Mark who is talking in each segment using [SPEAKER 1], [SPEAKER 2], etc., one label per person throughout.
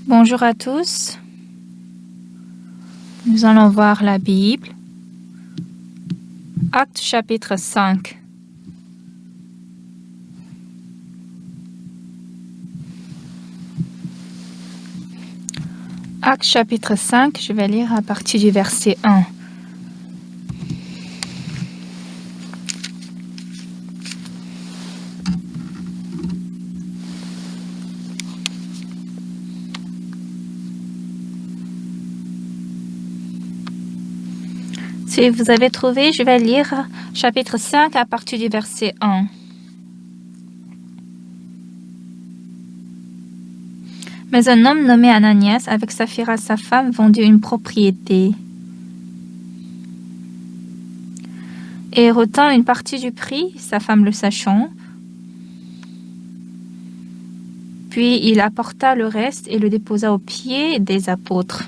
[SPEAKER 1] Bonjour à tous. Nous allons voir la Bible. Actes chapitre 5. Actes chapitre 5, je vais lire à partir du verset 1. Si vous avez trouvé, je vais lire chapitre 5 à partir du verset 1. Mais un homme nommé Ananias, avec Saphira sa femme, vendit une propriété et retint une partie du prix, sa femme le sachant. Puis il apporta le reste et le déposa aux pieds des apôtres.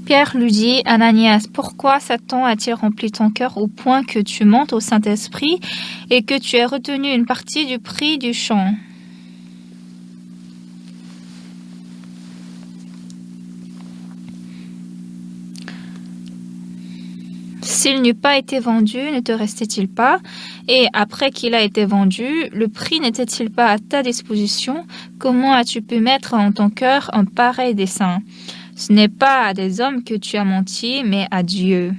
[SPEAKER 1] Pierre lui dit, Ananias, pourquoi Satan a-t-il rempli ton cœur au point que tu montes au Saint-Esprit et que tu aies retenu une partie du prix du champ? S'il n'eût pas été vendu, ne te restait-il pas? Et après qu'il a été vendu, le prix n'était-il pas à ta disposition? Comment as-tu pu mettre en ton cœur un pareil dessein? Ce n'est pas à des hommes que tu as menti, mais à Dieu.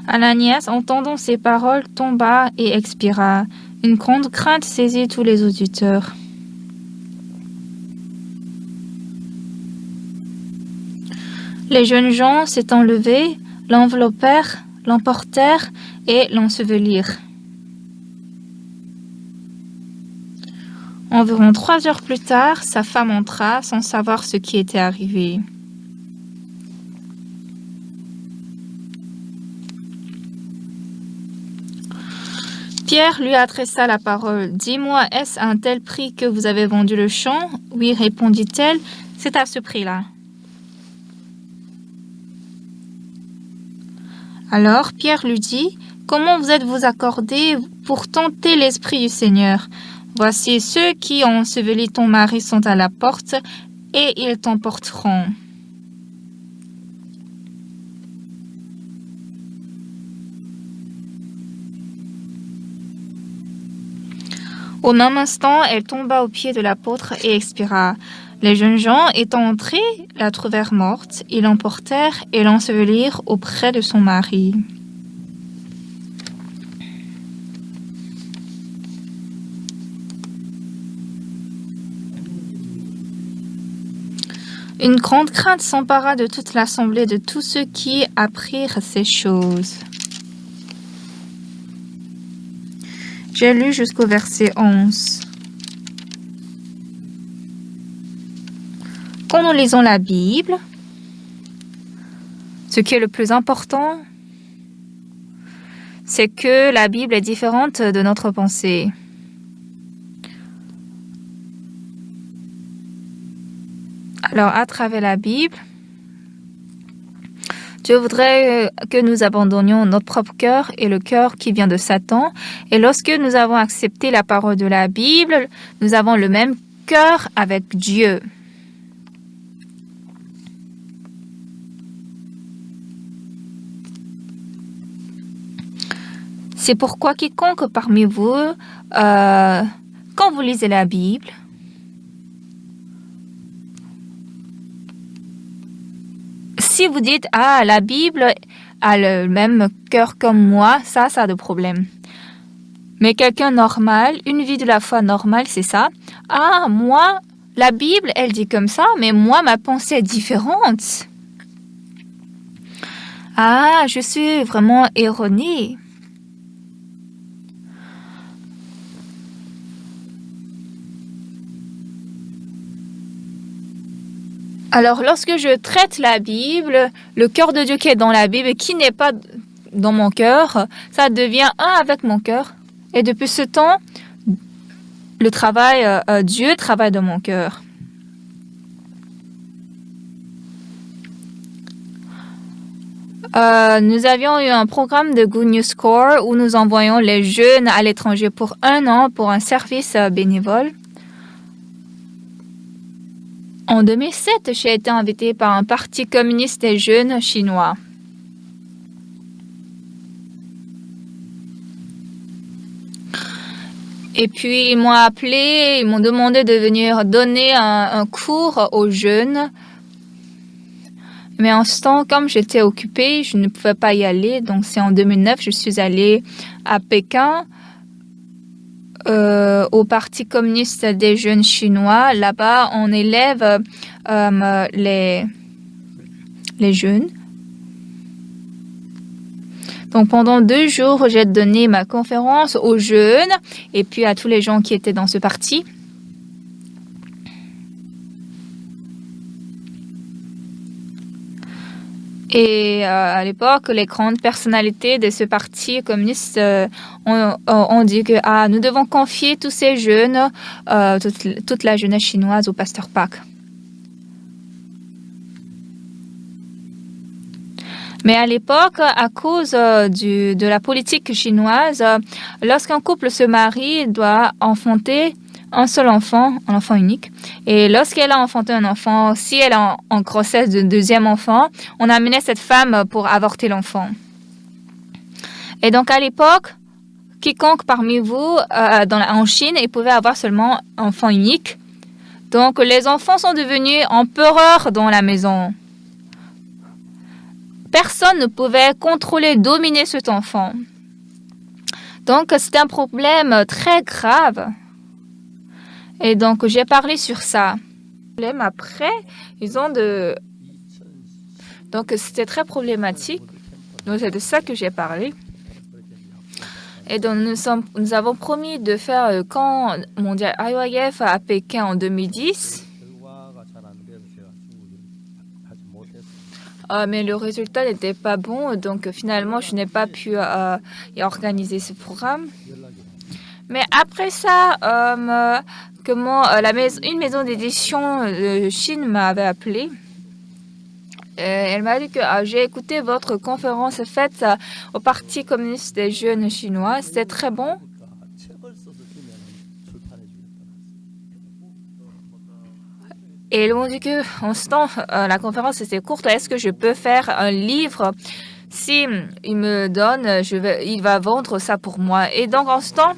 [SPEAKER 1] Ananias, entendant ces paroles, tomba et expira. Une grande crainte saisit tous les auditeurs. Les jeunes gens s'étant levés, l'enveloppèrent, l'emportèrent et l'ensevelirent. Environ 3 heures plus tard, sa femme entra sans savoir ce qui était arrivé. Pierre lui adressa la parole. « Dis-moi, est-ce à un tel prix que vous avez vendu le champ? » « Oui, répondit-elle, c'est à ce prix-là. » Alors Pierre lui dit, « Comment vous êtes-vous accordés pour tenter l'Esprit du Seigneur? Voici ceux qui ont enseveli ton mari sont à la porte, et ils t'emporteront. » Au même instant, elle tomba aux pieds de l'apôtre et expira. Les jeunes gens, étant entrés, la trouvèrent morte. Ils l'emportèrent et l'ensevelirent auprès de son mari. Une grande crainte s'empara de toute l'assemblée de tous ceux qui apprirent ces choses. J'ai lu jusqu'au verset 11. Quand nous lisons la Bible, ce qui est le plus important, c'est que la Bible est différente de notre pensée. Alors, à travers la Bible, Dieu voudrait que nous abandonnions notre propre cœur et le cœur qui vient de Satan. Et lorsque nous avons accepté la parole de la Bible, nous avons le même cœur avec Dieu. C'est pourquoi quiconque parmi vous, quand vous lisez la Bible, si vous dites « Ah, la Bible a le même cœur comme moi », ça a de problème. Mais quelqu'un normal, une vie de la foi normale, c'est ça. « Ah, moi, la Bible, elle dit comme ça, mais moi, ma pensée est différente. » Ah, je suis vraiment erronée. Alors, lorsque je traite la Bible, le cœur de Dieu qui est dans la Bible et qui n'est pas dans mon cœur, ça devient un avec mon cœur. Et depuis ce temps, Dieu travaille dans mon cœur. Nous avions eu un programme de Good News Corps où nous envoyons les jeunes à l'étranger pour 1 an pour un service bénévole. En 2007, j'ai été invitée par un parti communiste des jeunes chinois. Et puis, ils m'ont appelé, ils m'ont demandé de venir donner un cours aux jeunes. Mais en ce temps, comme j'étais occupée, je ne pouvais pas y aller. Donc, c'est en 2009, je suis allée à Pékin, au Parti communiste des jeunes chinois. Là-bas, on élève les jeunes. Donc, pendant 2 jours, j'ai donné ma conférence aux jeunes et puis à tous les gens qui étaient dans ce parti. Et à l'époque, les grandes personnalités de ce parti communiste ont dit que nous devons confier tous ces jeunes, toute la jeunesse chinoise au pasteur Pak. Mais à l'époque, à cause de la politique chinoise, lorsqu'un couple se marie, il doit enfanter un seul enfant, un enfant unique. Et lorsqu'elle a enfanté un enfant, si elle est en grossesse de 2e enfant, on amenait cette femme pour avorter l'enfant. Et donc à l'époque, quiconque parmi vous en Chine, il pouvait avoir seulement un enfant unique. Donc les enfants sont devenus empereurs dans la maison. Personne ne pouvait contrôler, dominer cet enfant. Donc, c'était un problème très grave. Et donc, j'ai parlé sur ça. Après, ils ont Donc, c'était très problématique. Donc, c'est de ça que j'ai parlé. Et donc, nous avons promis de faire le camp mondial IYF à Pékin en 2010. Mais le résultat n'était pas bon, donc finalement, je n'ai pas pu organiser ce programme. Mais après ça, une maison d'édition de Chine m'avait appelé. Elle m'a dit que j'ai écouté votre conférence faite au Parti communiste des jeunes chinois. C'était très bon. Et ils m'ont dit que, en ce temps, la conférence était courte. Est-ce que je peux faire un livre? Si il me donne, il va vendre ça pour moi. Et donc, en ce temps,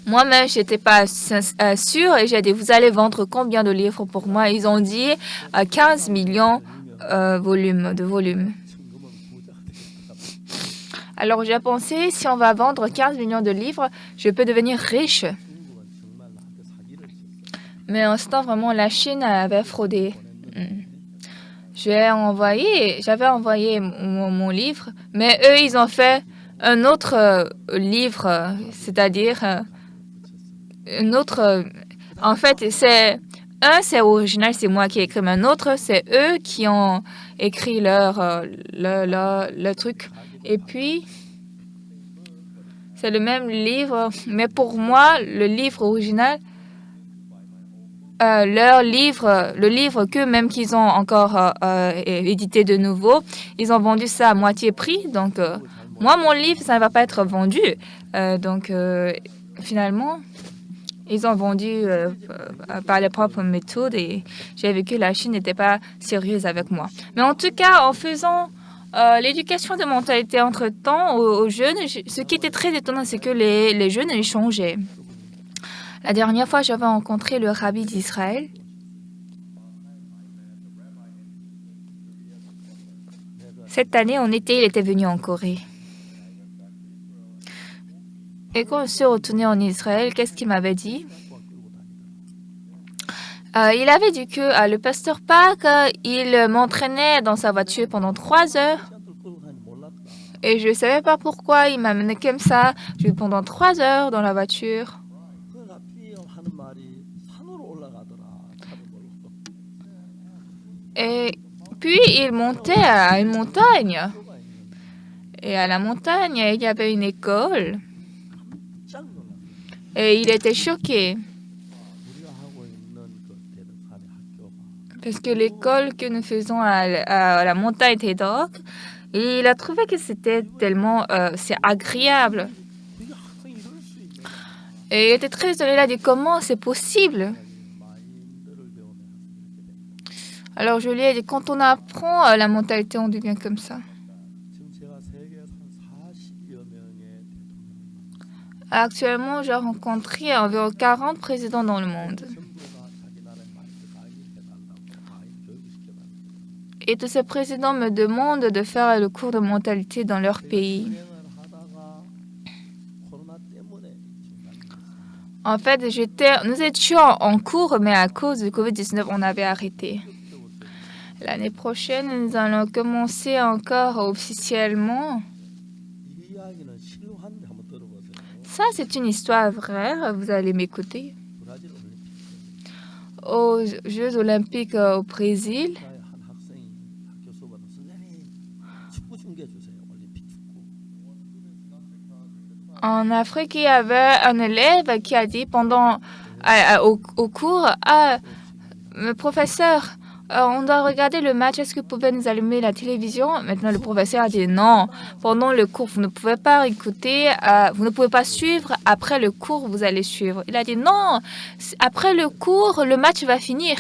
[SPEAKER 1] moi-même, j'étais pas sûre et j'ai dit, vous allez vendre combien de livres pour moi? Ils ont dit 15 millions de volumes. Alors, j'ai pensé, si on va vendre 15 millions de livres, je peux devenir riche. Mais en ce temps, vraiment, la Chine avait fraudé. J'avais envoyé mon livre, mais eux, ils ont fait un autre livre, c'est-à-dire un autre. En fait, c'est original, c'est moi qui ai écrit, mais un autre, c'est eux qui ont écrit le truc. Et puis, c'est le même livre, mais pour moi, le livre original, le livre qu'eux-mêmes qu'ils ont encore édité de nouveau, ils ont vendu ça à moitié prix. Donc, moi, mon livre, ça ne va pas être vendu. Donc, finalement, ils ont vendu par les propres méthodes et j'ai vu que la Chine n'était pas sérieuse avec moi. Mais en tout cas, en faisant l'éducation de mentalité entre-temps aux jeunes, ce qui était très étonnant, c'est que les jeunes, ils changeaient. La dernière fois, j'avais rencontré le rabbi d'Israël. Cette année, en été, il était venu en Corée. Et quand je suis retournée en Israël, qu'est-ce qu'il m'avait dit? Il avait dit que le pasteur Pak, il m'entraînait dans sa voiture pendant 3 heures. Et je ne savais pas pourquoi il m'amenait comme ça, pendant 3 heures dans la voiture. Et puis, il montait à une montagne. Et à la montagne, il y avait une école. Et il était choqué. parce que l'école que nous faisons à la montagne Taedok, il a trouvé que c'était tellement c'est agréable.
[SPEAKER 2] 이게 학생이 이럴 수 있는
[SPEAKER 1] Et il était très étonné, il a dit comment c'est possible.
[SPEAKER 2] 마인드를 배우면 학생이 이렇게 됩니다.
[SPEAKER 1] Alors je lui ai dit quand on apprend la mentalité, on devient comme ça.
[SPEAKER 2] 지금 제가 세계에서 한 40여 명의 대통령을
[SPEAKER 1] Actuellement, j'ai rencontré environ 40 présidents dans le monde.
[SPEAKER 2] 전부 다 자기 나라의 마인드 가이드 해달라고 마인드 교육을 시켜달라고.
[SPEAKER 1] Et tous ces présidents me demandent de faire le cours de mentalité dans leur pays.
[SPEAKER 2] 실행을 하다가 코로나 때문에 중단됐습니다.
[SPEAKER 1] En fait, nous étions en cours, mais à cause du Covid-19, on avait arrêté. L'année prochaine, nous allons commencer encore officiellement.
[SPEAKER 2] 이 이야기는 실화인데 한번 들어보세요.
[SPEAKER 1] Ça, c'est une histoire vraie, vous allez m'écouter.
[SPEAKER 2] 브라질 올림픽
[SPEAKER 1] Aux Jeux olympiques au Brésil,
[SPEAKER 2] 한 학생이 학교 수업하다 선생님 축구 중계해 주세요. 올림픽 축구.
[SPEAKER 1] en Afrique, il y avait un élève qui a dit au cours, le professeur, on doit regarder le match, est-ce que vous pouvez nous allumer la télévision? Maintenant, le professeur a dit non, pendant le cours, vous ne pouvez pas écouter, vous ne pouvez pas suivre, après le cours, vous allez suivre. Il a dit non, après le cours, le match va finir.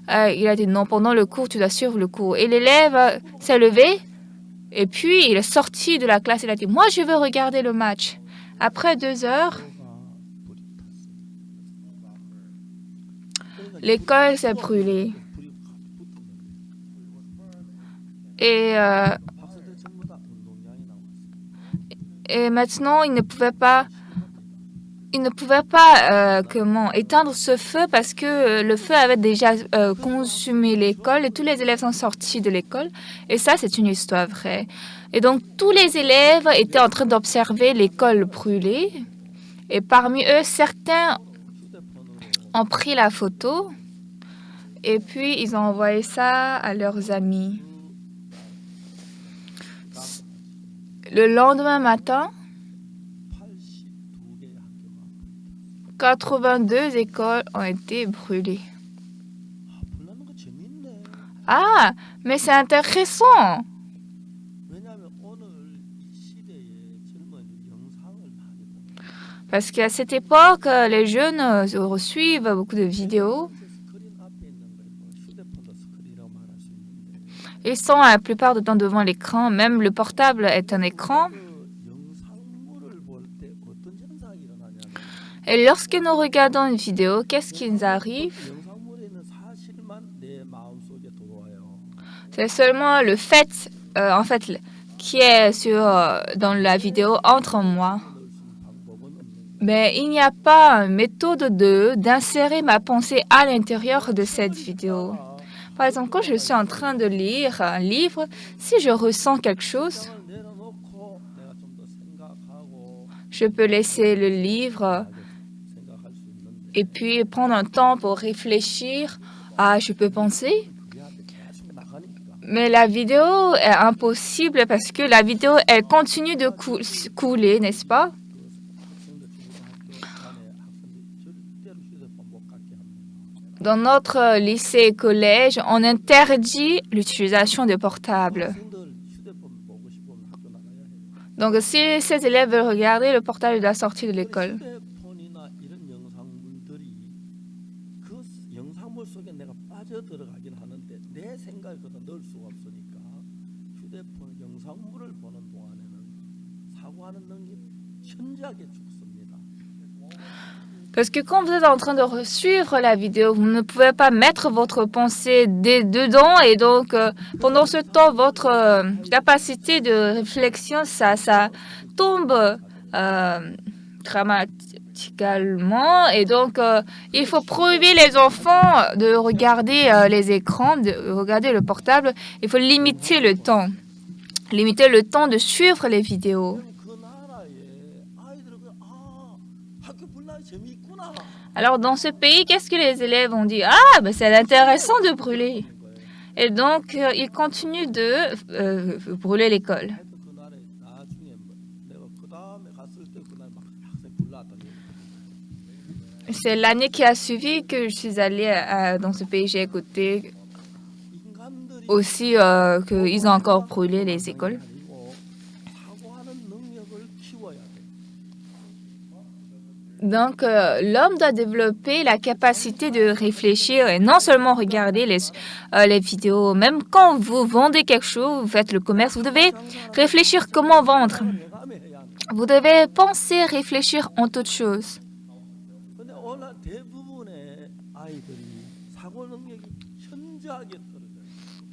[SPEAKER 1] Il a dit non, pendant le cours, tu dois suivre le cours. Et l'élève s'est levé, et puis il est sorti de la classe, il a dit moi, je veux regarder le match. Après 2 heures, l'école s'est brûlée. Et maintenant, ils ne pouvaient pas éteindre ce feu parce que le feu avait déjà consumé l'école et tous les élèves sont sortis de l'école. Et ça, c'est une histoire vraie. Et donc, tous les élèves étaient en train d'observer l'école brûlée. Et parmi eux, certains ont pris la photo et puis ils ont envoyé ça à leurs amis. Le lendemain matin, 82 écoles ont été brûlées. Ah, mais c'est intéressant. Parce qu'à cette époque, les jeunes suivent beaucoup de vidéos. Ils sont la plupart du temps devant l'écran. Même le portable est un écran. Et lorsque nous regardons une vidéo, qu'est-ce qui nous arrive? C'est seulement le fait, qui est dans la vidéo entre moi. Mais il n'y a pas une méthode d'insérer ma pensée à l'intérieur de cette vidéo. Par exemple, quand je suis en train de lire un livre, si je ressens quelque chose, je peux laisser le livre et puis prendre un temps pour réfléchir. Ah, je peux penser. Mais la vidéo est impossible parce que la vidéo, elle continue de couler, n'est-ce pas? Dans notre lycée et collège, on interdit l'utilisation des portables. Donc, si ces élèves veulent regarder, le portable doit sortir de l'école. Parce que quand vous êtes en train de suivre la vidéo, vous ne pouvez pas mettre votre pensée dedans et donc pendant ce temps, votre capacité de réflexion, ça tombe dramatiquement et donc il faut prohiber les enfants de regarder les écrans, de regarder le portable. Il faut limiter le temps de suivre les vidéos. Alors, dans ce pays, qu'est-ce que les élèves ont dit? Ah, ben c'est intéressant de brûler. Et donc, ils continuent de brûler l'école. C'est l'année qui a suivi que je suis allée dans ce pays. J'ai écouté aussi qu'ils ont encore brûlé les écoles.
[SPEAKER 2] 아니고 사고하는 능력을 키워야 돼.
[SPEAKER 1] Donc, l'homme doit développer la capacité de réfléchir et non seulement regarder les vidéos. Même quand vous vendez quelque chose, vous faites le commerce, vous devez réfléchir comment vendre.
[SPEAKER 2] 해가며 해야 한다.
[SPEAKER 1] Vous devez penser, réfléchir en toutes choses.
[SPEAKER 2] 근데 오늘 대부분의 아이들이 사고 능력이 현저하게 떨어져요.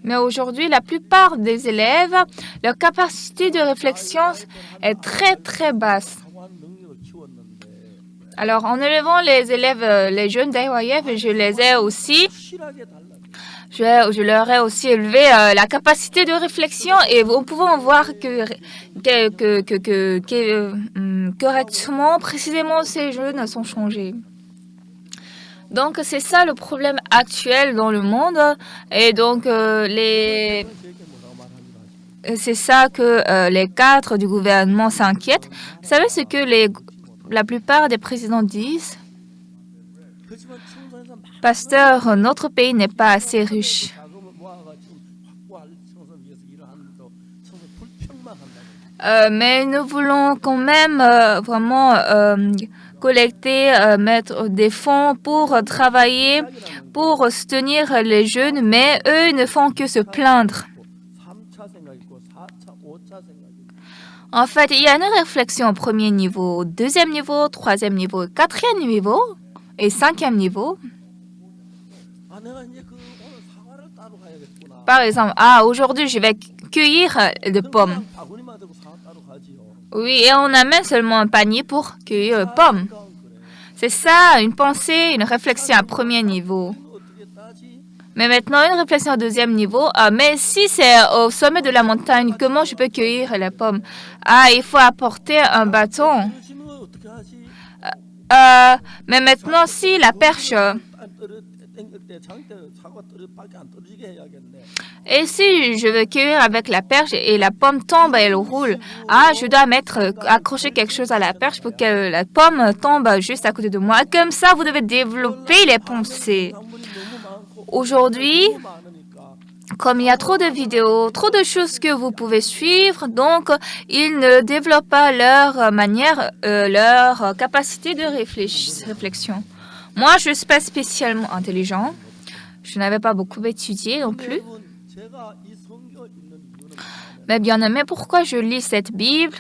[SPEAKER 1] Mais aujourd'hui, la plupart des élèves, leur capacité de réflexion est très, très basse.
[SPEAKER 2] 사고하는 능력을 키웠는데
[SPEAKER 1] Alors, en élevant les élèves, les jeunes d'AYF, je les ai aussi,
[SPEAKER 2] 실하게 달라.
[SPEAKER 1] je leur ai aussi élevé la capacité de réflexion et nous pouvons voir correctement, précisément, ces jeunes sont changés. Donc, c'est ça le problème actuel dans le monde. Et donc,
[SPEAKER 2] 제게 뭐라고 말하기로 하시고
[SPEAKER 1] c'est ça que les cadres du gouvernement s'inquiètent. Vous savez ce que la plupart des présidents disent?
[SPEAKER 2] 그렇지만 청소년사 많은
[SPEAKER 1] Pasteur, notre pays n'est pas assez riche.
[SPEAKER 2] 자금을 모아가 지금 확보할 청소를 위해서 일을 하는데도 청소 불평만 한다.
[SPEAKER 1] Mais nous voulons quand même vraiment collecter, mettre des fonds pour travailler, pour soutenir les jeunes, mais eux ne font que se plaindre.
[SPEAKER 2] 3차 생각 있고 4차, 5차 생각 있고
[SPEAKER 1] En fait, il y a une réflexion au premier niveau, deuxième niveau, troisième niveau, quatrième niveau et cinquième niveau.
[SPEAKER 2] 아 내가 이제 그 오늘 사과를 따로 가야겠구나.
[SPEAKER 1] Par exemple, aujourd'hui, je vais cueillir des pommes.
[SPEAKER 2] 그냥 바구니만 들고 사과 따로 가지요.
[SPEAKER 1] Oui, et on amène seulement un panier pour cueillir les pommes.
[SPEAKER 2] 생각은 그래.
[SPEAKER 1] C'est ça, une pensée, une réflexion à premier niveau.
[SPEAKER 2] 이거 어떻게 따지?
[SPEAKER 1] Mais maintenant, une réflexion au deuxième niveau. Mais si c'est au sommet de la montagne, comment je peux cueillir les pommes? Il faut apporter un bâton.
[SPEAKER 2] 그러시면 어떻게 하지?
[SPEAKER 1] Mais maintenant, si la perche...
[SPEAKER 2] 안 떨어 땡길 때 장때 사과 떨어 밖에 안 떨어지게 해야겠네.
[SPEAKER 1] Et si je veux cueillir avec la perche et la pomme tombe et elle roule, je dois accrocher quelque chose à la perche pour que la pomme tombe juste à côté de moi. Comme ça, vous devez développer les pensées.
[SPEAKER 2] 당분이 너무 많고
[SPEAKER 1] Aujourd'hui,
[SPEAKER 2] 너무 많으니까
[SPEAKER 1] comme il y a trop de vidéos, trop de choses que vous pouvez suivre, donc ils ne développent pas leur manière, leur capacité de réflexion. Moi, je ne suis pas spécialement intelligent. Je n'avais pas beaucoup étudié non plus.
[SPEAKER 2] 여러분, 제가 이 성경 읽는 이유는 뭐냐면
[SPEAKER 1] Mais bien aimé, pourquoi je lis cette Bible?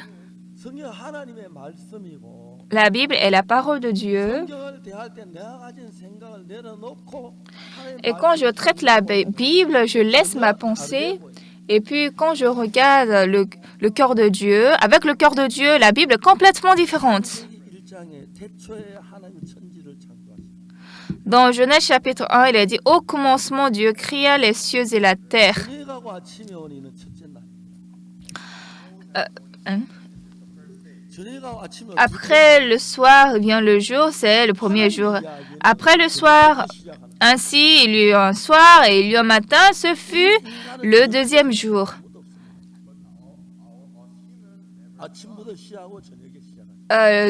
[SPEAKER 2] 성경 하나님의 말씀이고
[SPEAKER 1] La Bible est la parole de Dieu.
[SPEAKER 2] 성경을 대할 때 내가 가진 생각을 내려놓고 하나님의
[SPEAKER 1] Et quand je
[SPEAKER 2] 말씀을
[SPEAKER 1] traite la Bible, je laisse ma pensée. Et puis quand je regarde le cœur de Dieu, avec le cœur de Dieu, la Bible est complètement différente.
[SPEAKER 2] 창세기 1장에 태초에 하나님 천지를 창조하시고
[SPEAKER 1] Dans Genèse chapitre 1, il est dit, au commencement, Dieu créa les cieux et la terre.
[SPEAKER 2] 저녁하고 아침에 오니는 첫째 날.
[SPEAKER 1] Hein?
[SPEAKER 2] 저녁하고 아침에
[SPEAKER 1] Après le soir vient le jour, c'est le premier jour. Après le soir, ainsi, il y eut un soir et il y eut un matin, ce fut le deuxième jour.
[SPEAKER 2] 아침부터 시작하고 저녁에 시작하고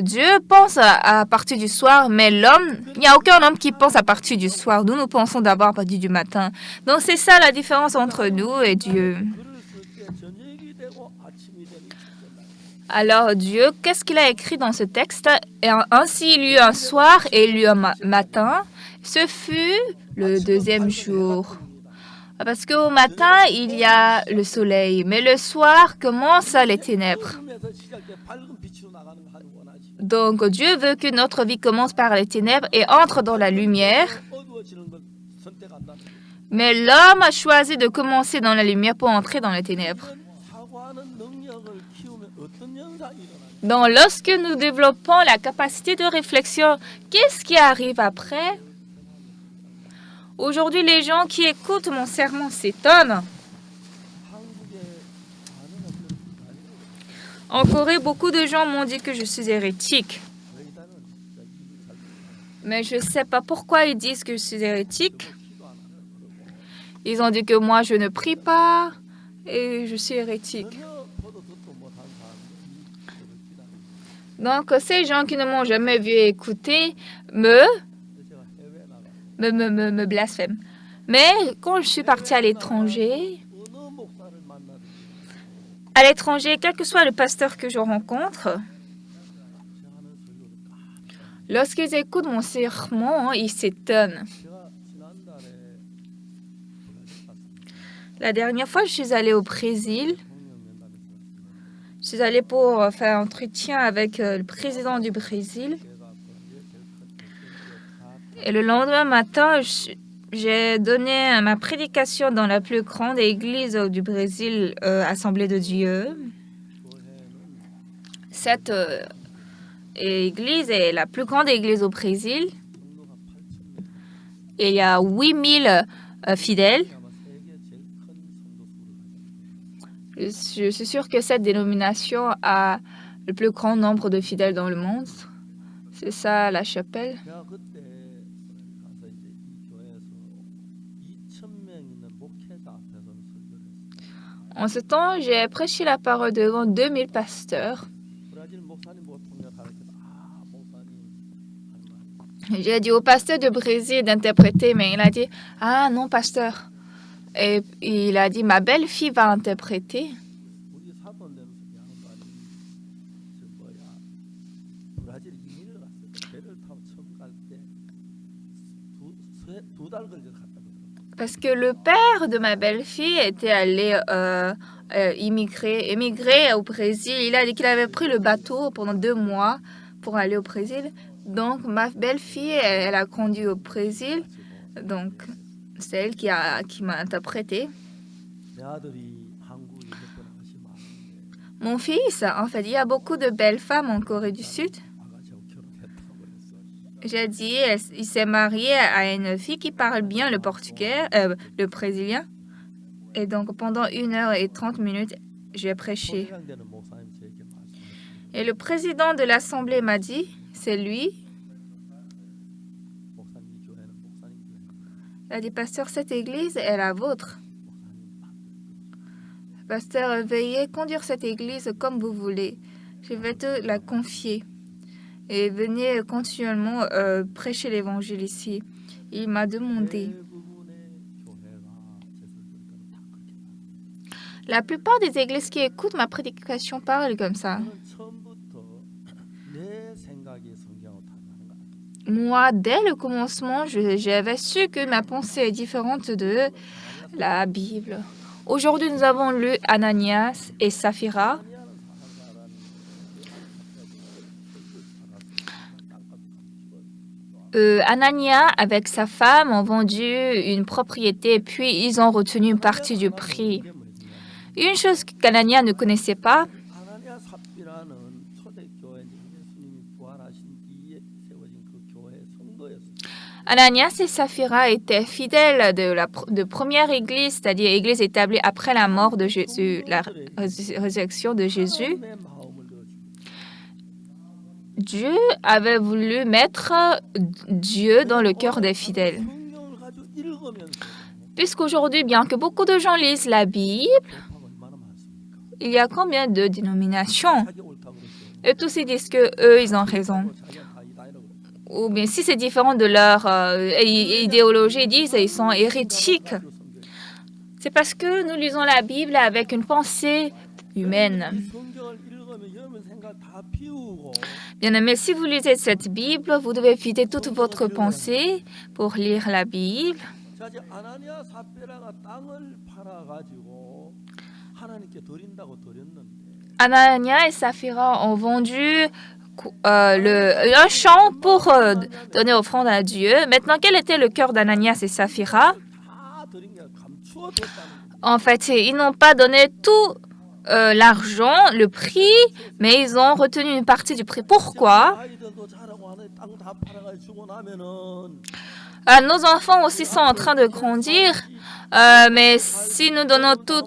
[SPEAKER 1] Dieu pense à partir du soir, mais l'homme, il n'y a aucun homme qui pense à partir du soir. Nous pensons d'abord à partir du matin. Donc c'est ça la différence entre nous et Dieu.
[SPEAKER 2] 글을 쓸 때 저녁이 되고 아침이 되는 첫째 날.
[SPEAKER 1] Alors Dieu, qu'est-ce qu'il a écrit dans ce texte? Et ainsi il y eut un soir et il y eut un matin. Ce fut le deuxième jour. Parce qu'au matin, il y a le soleil, mais le soir commencent les ténèbres.
[SPEAKER 2] 어둠에서 시작돼 밝은 빛으로 나가는 걸 하나님 원하지.
[SPEAKER 1] Donc Dieu veut que notre vie commence par les ténèbres et entre dans la lumière.
[SPEAKER 2] 어두워지는 걸 선택한다는 거예요.
[SPEAKER 1] Mais l'homme a choisi de commencer dans la lumière pour entrer dans les ténèbres.
[SPEAKER 2] 사고하는 능력을 키우면 어떤 현상이 일어나냐?
[SPEAKER 1] Donc lorsque nous développons la capacité de réflexion, qu'est-ce qui arrive après? Aujourd'hui, les gens qui écoutent mon sermon s'étonnent.
[SPEAKER 2] 한국에 많은 어떤
[SPEAKER 1] En Corée, beaucoup de gens m'ont dit que je suis hérétique.
[SPEAKER 2] 저희들은 진짜 이해 잘 못해요.
[SPEAKER 1] Mais je ne sais pas pourquoi ils disent que je suis hérétique.
[SPEAKER 2] 기도 안 하는 그러고
[SPEAKER 1] Ils ont dit que moi, je ne prie pas et je suis hérétique.
[SPEAKER 2] 전혀 보도 듣도 못한 사람이 그렇지다.
[SPEAKER 1] Donc, ces gens qui ne m'ont jamais vu écouter me
[SPEAKER 2] 제가 해외 나가
[SPEAKER 1] me blasphème. Mais quand je suis partie à l'étranger,
[SPEAKER 2] 어느 목사를 만나든지
[SPEAKER 1] quel que soit le pasteur que je rencontre,
[SPEAKER 2] 제가 하는 설교를 깜짝.
[SPEAKER 1] lorsqu'ils écoutent mon sermon, ils s'étonnent.
[SPEAKER 2] 제가 지난달에 브라질 갔습니다.
[SPEAKER 1] La dernière fois, je suis allée au Brésil.
[SPEAKER 2] 대통령 면담에서 왔습니다.
[SPEAKER 1] Je suis allée pour faire un entretien avec le président du Brésil.
[SPEAKER 2] 제가 브라질의 제일 큰 에센지오
[SPEAKER 1] Et le lendemain matin, j'ai donné ma prédication dans la plus grande église du Brésil, Assemblée de Dieu.
[SPEAKER 2] 교회는
[SPEAKER 1] Cette église est la plus grande église au Brésil.
[SPEAKER 2] 성도가 8,000명.
[SPEAKER 1] Et il y a 8000 fidèles.
[SPEAKER 2] 아마 세계 제일 큰 성도 수를 가지고.
[SPEAKER 1] Je suis sûre que cette dénomination a le plus grand nombre de fidèles dans le monde. C'est ça la chapelle.
[SPEAKER 2] 제가 그때 가서 이제 이 교회에서 2,000명 있는 목회자 앞에서 설교를 했습니다.
[SPEAKER 1] En ce temps, j'ai prêché la parole devant 2000 pasteurs.
[SPEAKER 2] 브라질 목사님 보통을 가르쳐서 목사님 할 말이
[SPEAKER 1] J'ai dit au pasteur du Brésil d'interpréter, mais il a dit « Ah non, pasteur ». Et il a dit « Ma belle-fille va interpréter ».
[SPEAKER 2] 우리 사돈 되면서 하는 말이 저 뭐야 브라질 이민을 갔을 때 배를 타고 처음 갈 때 두 달 걸려 갔다 그러더라고요.
[SPEAKER 1] Parce que le père de ma belle-fille était allé émigrer au Brésil. Il a dit qu'il avait pris le bateau pendant 2 mois pour aller au Brésil. Donc, ma belle-fille, elle a conduit au Brésil. Donc, c'est elle qui m'a interprété.
[SPEAKER 2] 내 아들이 한국에 몇번 아가씨 많은데
[SPEAKER 1] Mon fils, en fait, il y a beaucoup de belles femmes en Corée du Sud.
[SPEAKER 2] 아가씨하고 결혼했다고 그랬어.
[SPEAKER 1] J'ai dit, il s'est marié à une fille qui parle bien le portugais, le brésilien. Et donc, pendant 1h30, j'ai prêché.
[SPEAKER 2] 소개장되는 목사님 제게 말씀하시고
[SPEAKER 1] Et le président de l'Assemblée m'a dit, c'est lui.
[SPEAKER 2] 목사님 이 교회는 목사님 교회.
[SPEAKER 1] Il a dit, pasteur, cette église est la vôtre.
[SPEAKER 2] 목사님
[SPEAKER 1] Pasteur, veuillez conduire cette église comme vous voulez. Je vais te la confier. Et venez continuellement prêcher l'évangile ici. Il m'a demandé.
[SPEAKER 2] 대부분의 교회가 제 설교를 다 그렇게 말합니다.
[SPEAKER 1] La plupart des églises qui écoutent ma prédication parlent comme ça.
[SPEAKER 2] 저는 처음부터 내 생각이 성경하고 다르다는 거 알았어요.
[SPEAKER 1] Moi, dès le commencement, j'avais su que ma pensée est différente de la Bible. Aujourd'hui, nous avons lu Ananias et Saphira. Anania, avec sa femme, ont vendu une propriété, puis ils ont retenu une partie du prix. Une chose qu'Anania ne connaissait pas,
[SPEAKER 2] 아나니아 삽비라는 초대교회 예수님이 부활하신 뒤에 세워진 그 교회 성도였어요.
[SPEAKER 1] Ananias et Saphira étaient fidèles de première église, c'est-à-dire église établie après la mort de Jésus, la résurrection de Jésus.
[SPEAKER 2] 하나님의 마음을 넣어주고
[SPEAKER 1] Dieu avait voulu mettre Dieu dans le cœur des fidèles.
[SPEAKER 2] 성경을 가지고 읽으면서
[SPEAKER 1] Puisqu'aujourd'hui, bien que beaucoup de gens lisent la Bible,
[SPEAKER 2] 교파가 얼마나 많습니까?
[SPEAKER 1] il y a combien de dénominations?
[SPEAKER 2] 자기 옳다고 그러죠.
[SPEAKER 1] Et tous ils disent que eux, ils ont raison.
[SPEAKER 2] 자기가 다 이다이라고 그러죠.
[SPEAKER 1] Ou bien si c'est différent de leur idéologie, ils disent qu'ils sont hérétiques. C'est parce que nous lisons la Bible avec une pensée humaine.
[SPEAKER 2] 이 성경을 읽으면 여러분 생각 다 비우고
[SPEAKER 1] Bien aimé, si vous lisez cette Bible, vous devez vider toute votre pensée pour lire la Bible.
[SPEAKER 2] 자, 이제 아나니아 삽비라가 땅을 팔아 가지고 하나님께 드린다고 드렸는데
[SPEAKER 1] Anania et Saphira ont vendu un champ pour donner offrande à Dieu. Maintenant, quel était le cœur d'Ananias et Saphira?
[SPEAKER 2] 다 드린 게 감추어뒀다는
[SPEAKER 1] En fait, ils n'ont pas donné tout l'argent, le prix, mais ils ont retenu une partie du prix. Pourquoi?
[SPEAKER 2] 아이들도 자라고 하는 땅 다 팔아가지고 주고 나면은
[SPEAKER 1] Nos enfants aussi sont en train de grandir, mais si nous donnons tout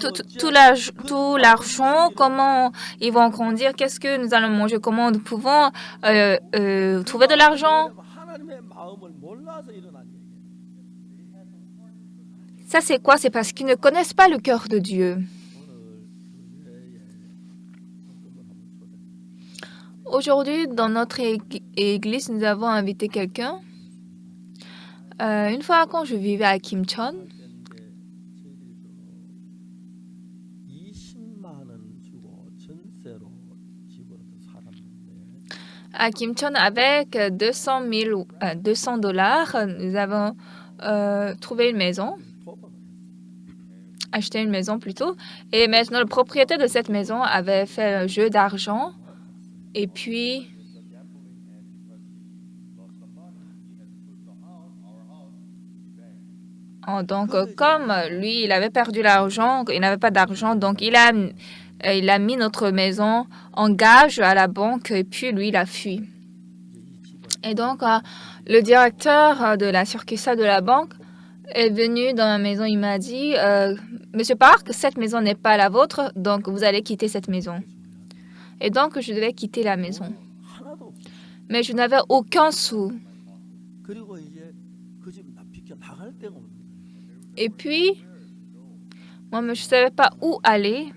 [SPEAKER 1] l'argent, comment ils vont grandir? Qu'est-ce que nous allons manger? Comment nous pouvons trouver de l'argent?
[SPEAKER 2] 하나님의 마음을 몰라서 일어난 얘기예요.
[SPEAKER 1] Ça, c'est quoi? C'est parce qu'ils ne connaissent pas le cœur de Dieu. Aujourd'hui, dans notre église, nous avons invité quelqu'un. Une fois quand je vivais à Kimcheon,
[SPEAKER 2] 때인데 저희들이 20만 원 주고 전세로 집을 살았는데
[SPEAKER 1] à Kimcheon, avec 200 dollars, nous avons trouvé une maison,
[SPEAKER 2] 도박을
[SPEAKER 1] acheté une maison plutôt. Et maintenant, le propriétaire de cette maison avait fait un jeu d'argent. Et puis, donc, comme lui, il avait perdu l'argent, il n'avait pas d'argent, donc il a mis notre maison en gage à la banque et puis lui, il a fui.
[SPEAKER 2] 이제 이 집을
[SPEAKER 1] Et donc, le directeur de la succursale de la banque est venu dans ma maison. Il m'a dit, Monsieur Park, cette maison n'est pas la vôtre, donc vous allez quitter cette maison. Et donc, je devais quitter la maison.
[SPEAKER 2] 하나도 없어.
[SPEAKER 1] Mais je n'avais aucun sou.
[SPEAKER 2] 그리고 이제 그 집 비켜 나갈 데가 없는 거예요.
[SPEAKER 1] Et puis, moi, je ne savais pas où aller.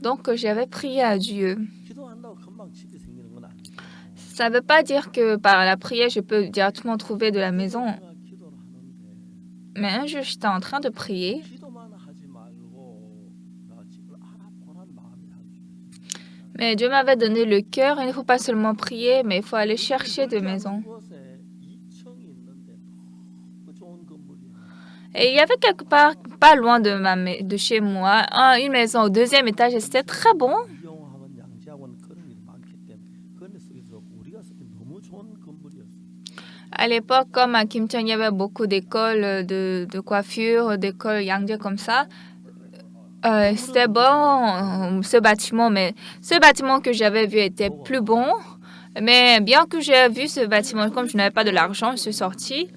[SPEAKER 1] Donc, j'avais prié à Dieu.
[SPEAKER 2] 기도한다고 금방 집이 생기는 건 아니에요.
[SPEAKER 1] Ça ne veut pas dire que par la prière, je peux directement trouver de la maison.
[SPEAKER 2] 내가 기도를 하는데
[SPEAKER 1] Mais un jour, j'étais en train de prier.
[SPEAKER 2] 기도만 하지 말고 나 집을 알아보라는 마음이 하죠.
[SPEAKER 1] Mais Dieu m'avait donné le cœur. Il ne faut pas seulement prier, mais il faut aller chercher des maisons.
[SPEAKER 2] 곳에 2층이 있는데 너무 좋은 건물이야.
[SPEAKER 1] Et il y avait quelque part, pas loin de chez moi, une maison au 2e étage et c'était très bon.
[SPEAKER 2] 이용학원, 양지학원 그런 일이 많기 때문에 그런 데 쓰기도 좋고 우리가 쓰기 너무 좋은 건물이었어요.
[SPEAKER 1] À l'époque, comme à Kim Cheon, il y avait beaucoup d'écoles de coiffure, d'écoles Yangjae comme ça. C'était bon, ce bâtiment, mais ce bâtiment que j'avais vu était plus bon. Mais bien que j'ai vu ce bâtiment, comme je n'avais pas de l'argent, je suis sortie,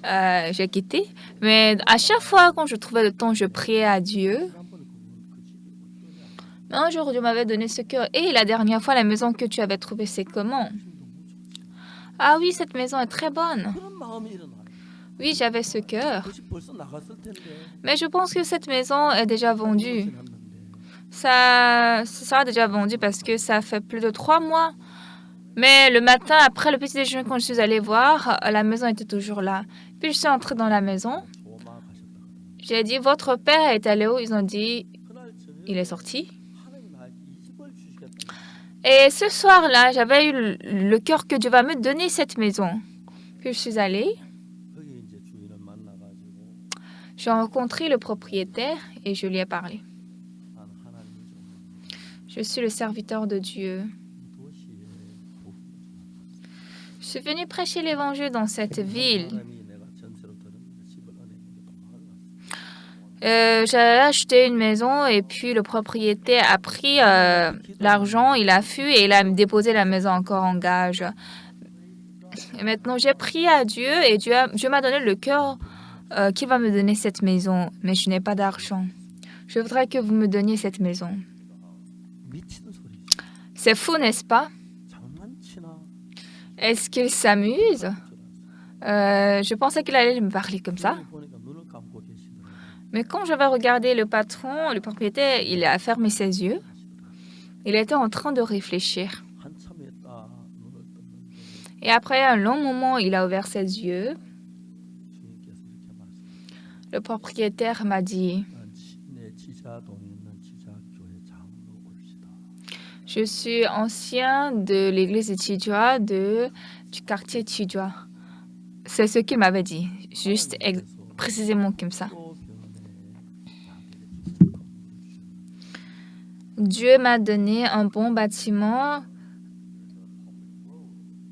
[SPEAKER 1] j'ai quitté. Mais à chaque fois, quand je trouvais le temps, je priais à Dieu. Mais un jour, Dieu m'avait donné ce cœur. Et la dernière fois, la maison que tu avais trouvée, c'est comment? Ah oui, cette maison est très bonne.
[SPEAKER 2] 그런 마음이 일어나요.
[SPEAKER 1] Oui, j'avais ce cœur.
[SPEAKER 2] 그 집 벌써 나갔을 텐데.
[SPEAKER 1] Mais je pense que cette maison est déjà vendue.
[SPEAKER 2] 지났는데.
[SPEAKER 1] Ça sera déjà vendu parce que ça fait plus de 3 mois. Mais le matin, après le petit déjeuner, quand je suis allée voir, la maison était toujours là. Puis je suis entrée dans la maison.
[SPEAKER 2] 조마 가셨다.
[SPEAKER 1] J'ai dit, votre père est allé où? Ils ont dit,
[SPEAKER 2] 그날 저녁에
[SPEAKER 1] il est sorti.
[SPEAKER 2] 하나님 나에게 이 집을 주시겠다.
[SPEAKER 1] Et ce soir-là, j'avais eu le cœur que Dieu va me donner cette maison. Puis je suis allée.
[SPEAKER 2] 거기 이제 주인을 만나가지고
[SPEAKER 1] J'ai rencontré le propriétaire et je lui ai parlé.
[SPEAKER 2] 난 하나님을 좀
[SPEAKER 1] Je suis le serviteur de Dieu.
[SPEAKER 2] 이 도시에 복음을
[SPEAKER 1] Je suis venu prêcher l'évangile dans cette ville.
[SPEAKER 2] 사람이 내가 전세로 들었는데 집을 은행에 도망을 갔어.
[SPEAKER 1] J'ai acheté une maison et puis le propriétaire a pris l'argent, il a fui et il a déposé la maison encore en gage. Et maintenant, j'ai prié à Dieu et Dieu m'a donné le cœur qu'il va me donner cette maison, mais je n'ai pas d'argent. Je voudrais que vous me donniez cette maison.
[SPEAKER 2] 미치는 소리지.
[SPEAKER 1] C'est fou, n'est-ce pas?
[SPEAKER 2] 장난치나?
[SPEAKER 1] Est-ce qu'il s'amuse? Je pensais qu'il allait me parler comme ça.
[SPEAKER 2] 그걸 보니까 눈을 감고 계시더라고요.
[SPEAKER 1] Mais quand j'avais regardé le patron, le propriétaire, il a fermé ses yeux. Il était en train de réfléchir.
[SPEAKER 2] 한참 있다 눈을 떴는데
[SPEAKER 1] Et après un long moment, il a ouvert ses yeux.
[SPEAKER 2] 주인께서 이렇게 말씀하셨어요.
[SPEAKER 1] Le propriétaire m'a dit,
[SPEAKER 2] 내 지자동에 있는 지자교회 장로 옵시다.
[SPEAKER 1] je suis ancien de l'église de Chijua, du quartier Chijua. C'est ce qu'il m'avait dit, juste précisément comme ça.
[SPEAKER 2] 또 변에 나한테 주실
[SPEAKER 1] Dieu m'a donné un bon bâtiment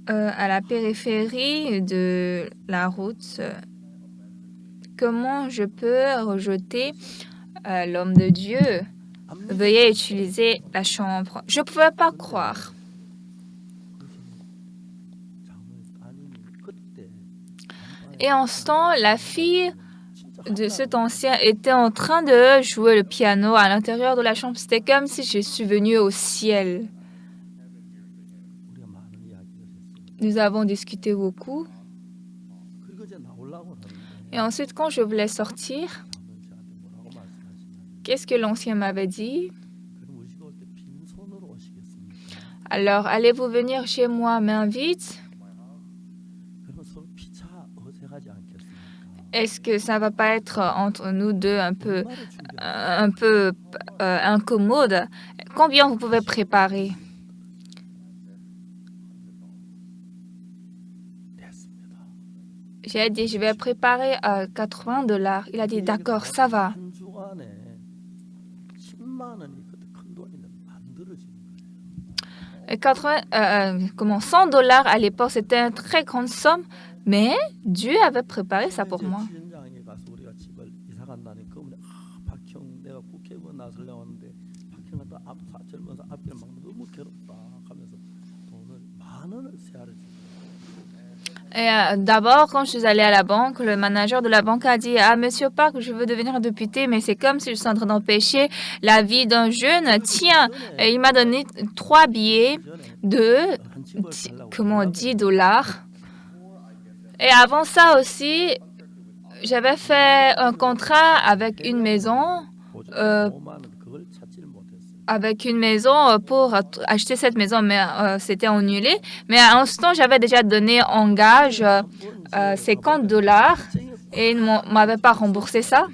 [SPEAKER 1] à la périphérie de la route. Comment je peux rejeter l'homme de Dieu? Veuillez utiliser la chambre. Je ne pouvais pas croire. Et en ce temps, la fille de cet ancien était en train de jouer le piano à l'intérieur de la chambre. C'était comme si je suis venue au ciel. Nous avons discuté beaucoup. Et ensuite, quand je voulais sortir, qu'est-ce que l'ancien m'avait dit? Alors, allez-vous venir chez moi main vide? Est-ce que ça va pas être entre nous deux
[SPEAKER 2] 얼마를 준비하셨어요?
[SPEAKER 1] un peu incommode? Combien vous pouvez préparer?
[SPEAKER 2] 됐습니다.
[SPEAKER 1] J'ai dit, je vais préparer $80. Il a dit, d'accord, ça va.
[SPEAKER 2] 한 주간에 10만 원이 그때 큰 돈이 만들어지는 거예요.
[SPEAKER 1] Et 100 $ à l'époque, c'était une très grande somme, mais Dieu avait préparé ça pour moi.
[SPEAKER 2] 시장에 가서 우리가 집을 이사 간다니 그분이 박형 내가 국회의원 나서려고 하는데 박형한테 젊어서 앞길 막 너무 괴롭다 하면서 돈을 10,000원을 세알을 주고.
[SPEAKER 1] Et d'abord, quand je suis allée à la banque, le manager de la banque a dit, ah, Monsieur Park, je veux devenir député, mais c'est comme si je suis en train d'empêcher la vie d'un jeune. Tiens, et il m'a donné 3 billets de, $10. Et avant ça aussi, j'avais fait un contrat avec une maison pour acheter cette maison, mais c'était annulé. Mais à ce temps, j'avais déjà donné en gage $50 et ils ne m'avaient pas remboursé ça.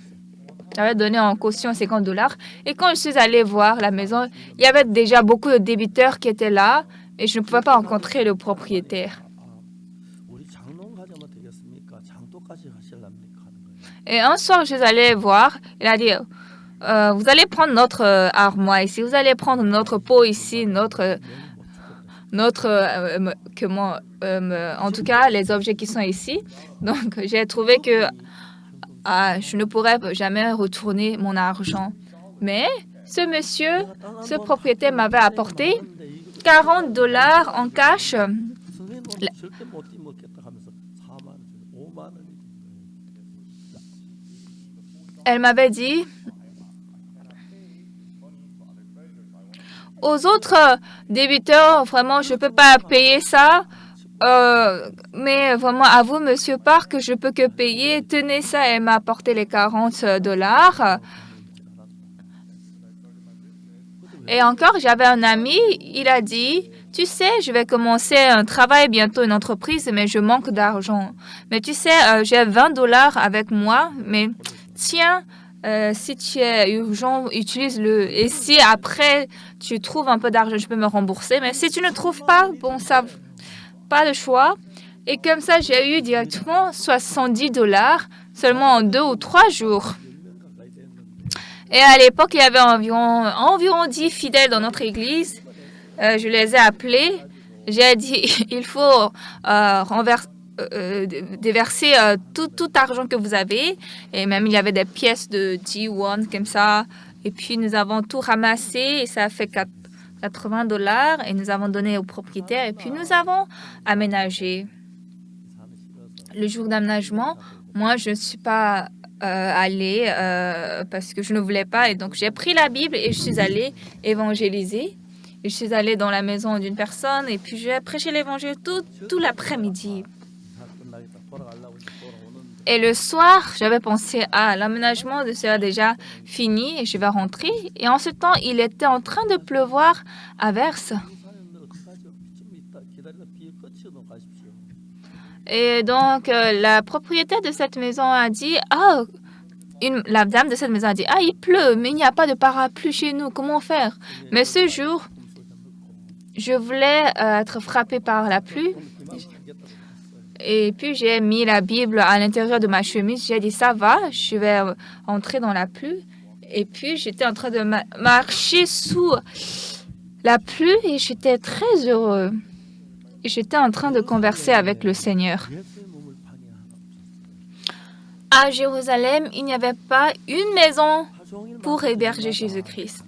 [SPEAKER 1] J'avais donné en caution $50. Et quand je suis allée voir la maison, il y avait déjà beaucoup de débiteurs qui étaient là et je ne pouvais pas rencontrer le propriétaire. Et un soir, je suis allée voir, il a dit, vous allez prendre notre armoire ici, vous allez prendre notre pot ici, en tout cas, les objets qui sont ici. Donc, j'ai trouvé que je ne pourrais jamais retourner mon argent. Mais ce monsieur, ce propriétaire m'avait apporté $40 en cash. Elle m'avait dit, aux autres débiteurs, vraiment, je ne peux pas payer ça. Mais vraiment, à vous, Monsieur Park, je peux que payer. Tenez ça. Elle m'a apporté les $40. Et encore, j'avais un ami, il a dit, tu sais, je vais commencer un travail bientôt, une entreprise, mais je manque d'argent. Mais tu sais, j'ai $20 avec moi, mais tiens, si tu es urgent, utilise-le. Et si après, tu trouves un peu d'argent, je peux me rembourser. Mais si tu ne trouves pas, bon, ça, pas de choix. Et comme ça, j'ai eu directement $70 seulement en 2 ou 3 jours. Et à l'époque, il y avait environ 10 fidèles dans notre église. Je les ai appelés. J'ai dit, il faut déverser tout argent que vous avez. Et même, il y avait des pièces de 10 won comme ça. Et puis, nous avons tout ramassé et ça a fait $80. Et nous avons donné au propriétaire. Et puis, nous avons aménagé. Le jour d'aménagement, moi, je ne suis pas allée parce que je ne voulais pas. Et donc, j'ai pris la Bible et je suis allée évangéliser. Et je suis allée dans la maison d'une personne et puis j'ai prêché l'évangile tout l'après-midi. Et le soir, j'avais pensé, l'aménagement sera déjà fini et je vais rentrer. Et en ce temps, il était en train de pleuvoir à verse. Et donc, la propriétaire de cette maison a dit, la dame de cette maison a dit, il pleut, mais il n'y a pas de parapluie chez nous, comment faire? Mais ce jour, je voulais être frappée par la pluie. Et puis, j'ai mis la Bible à l'intérieur de ma chemise. J'ai dit, ça va, je vais entrer dans la pluie. Et puis, j'étais en train de marcher sous la pluie et j'étais très heureux. Et j'étais en train de converser avec le Seigneur. À Jérusalem, il n'y avait pas une maison pour héberger Jésus-Christ.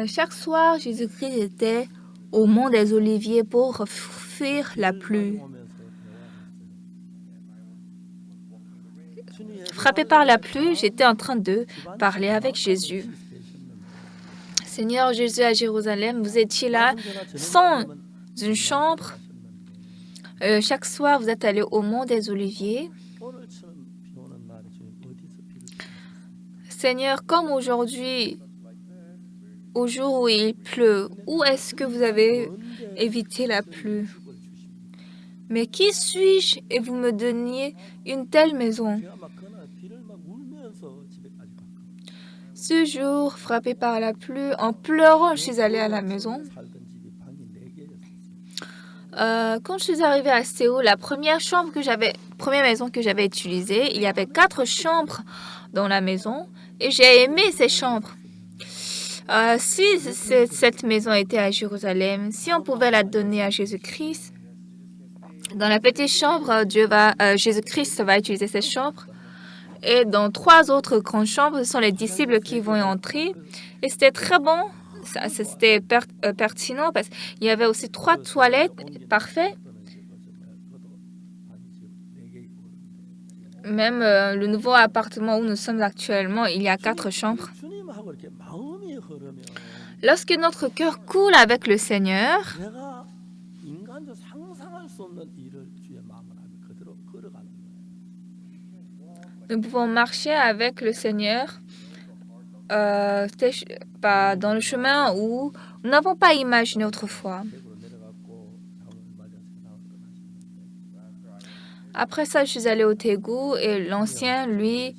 [SPEAKER 1] Chaque soir, Jésus-Christ était au mont des Oliviers pour fuir la pluie. Frappé par la pluie, j'étais en train de parler avec Jésus. Seigneur Jésus à Jérusalem, vous étiez là sans une chambre. Chaque soir, vous êtes allé au mont des Oliviers. Seigneur, comme aujourd'hui, au jour où il pleut, où est-ce que vous avez évité la pluie? Mais qui suis-je et vous me donniez une telle maison?
[SPEAKER 2] 제가 막 그날 비를 막 울면서 집에까지 갔거든요.
[SPEAKER 1] Ce jour, frappé par la pluie, en pleurant, je suis allée à la maison.
[SPEAKER 2] 살던 집이 방이 4개였어요.
[SPEAKER 1] Quand je suis arrivée à Séoul, la première maison que j'avais utilisée, il y avait 4 chambres dans la maison et j'ai aimé ces chambres. Si cette maison était à Jérusalem, si on pouvait la donner à Jésus-Christ, dans la petite chambre, Jésus-Christ va utiliser cette chambre. Et dans 3 autres grandes chambres, ce sont les disciples qui vont y entrer. Et c'était très bon. C'était pertinent parce qu'il y avait aussi 3 toilettes parfaites. Même le nouveau appartement où nous sommes actuellement, il y a 4 chambres.
[SPEAKER 2] 주님하고 이렇게 마음이 흐르면
[SPEAKER 1] Lorsque notre cœur coule avec le Seigneur,
[SPEAKER 2] 내가 인간적으로 상상할 수 없는 일을 주의 마음을 하면 그대로 걸어가는 거예요.
[SPEAKER 1] nous pouvons marcher avec le Seigneur dans le chemin où nous n'avons pas imaginé autrefois.
[SPEAKER 2] 대구로 내려갔고 다음을 맞아 세상을 떠나시는데
[SPEAKER 1] Après ça, je suis allée au Taegu et l'ancien, lui,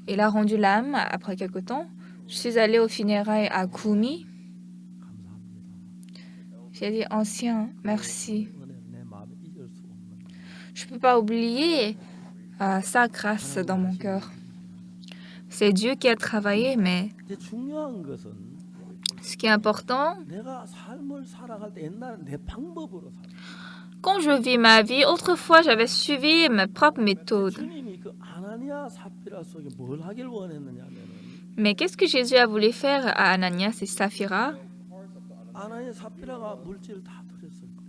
[SPEAKER 1] il a rendu l'âme après quelque temps. Je suis allée aux funérailles à Kumi.
[SPEAKER 2] 감사합니다.
[SPEAKER 1] J'ai dit, ancien, merci.
[SPEAKER 2] 은혜를 내 마음에 잊을 수 없는
[SPEAKER 1] Je ne peux pas oublier sa grâce dans mon cœur. C'est Dieu qui a travaillé, mais
[SPEAKER 2] 이제 중요한 것은
[SPEAKER 1] ce qui est important,
[SPEAKER 2] 내가 삶을 살아갈 때 옛날에 내 방법으로 살아.
[SPEAKER 1] quand je vis ma vie, autrefois, j'avais suivi mes propres méthodes.
[SPEAKER 2] 주님이 그 아나니아 삽비라 속에 뭘 하길 원했느냐면은
[SPEAKER 1] Mais qu'est-ce que Jésus a voulu faire à Ananias et Saphira?
[SPEAKER 2] 아나니아 삽비라가 물질을 다 드렸을 거예요.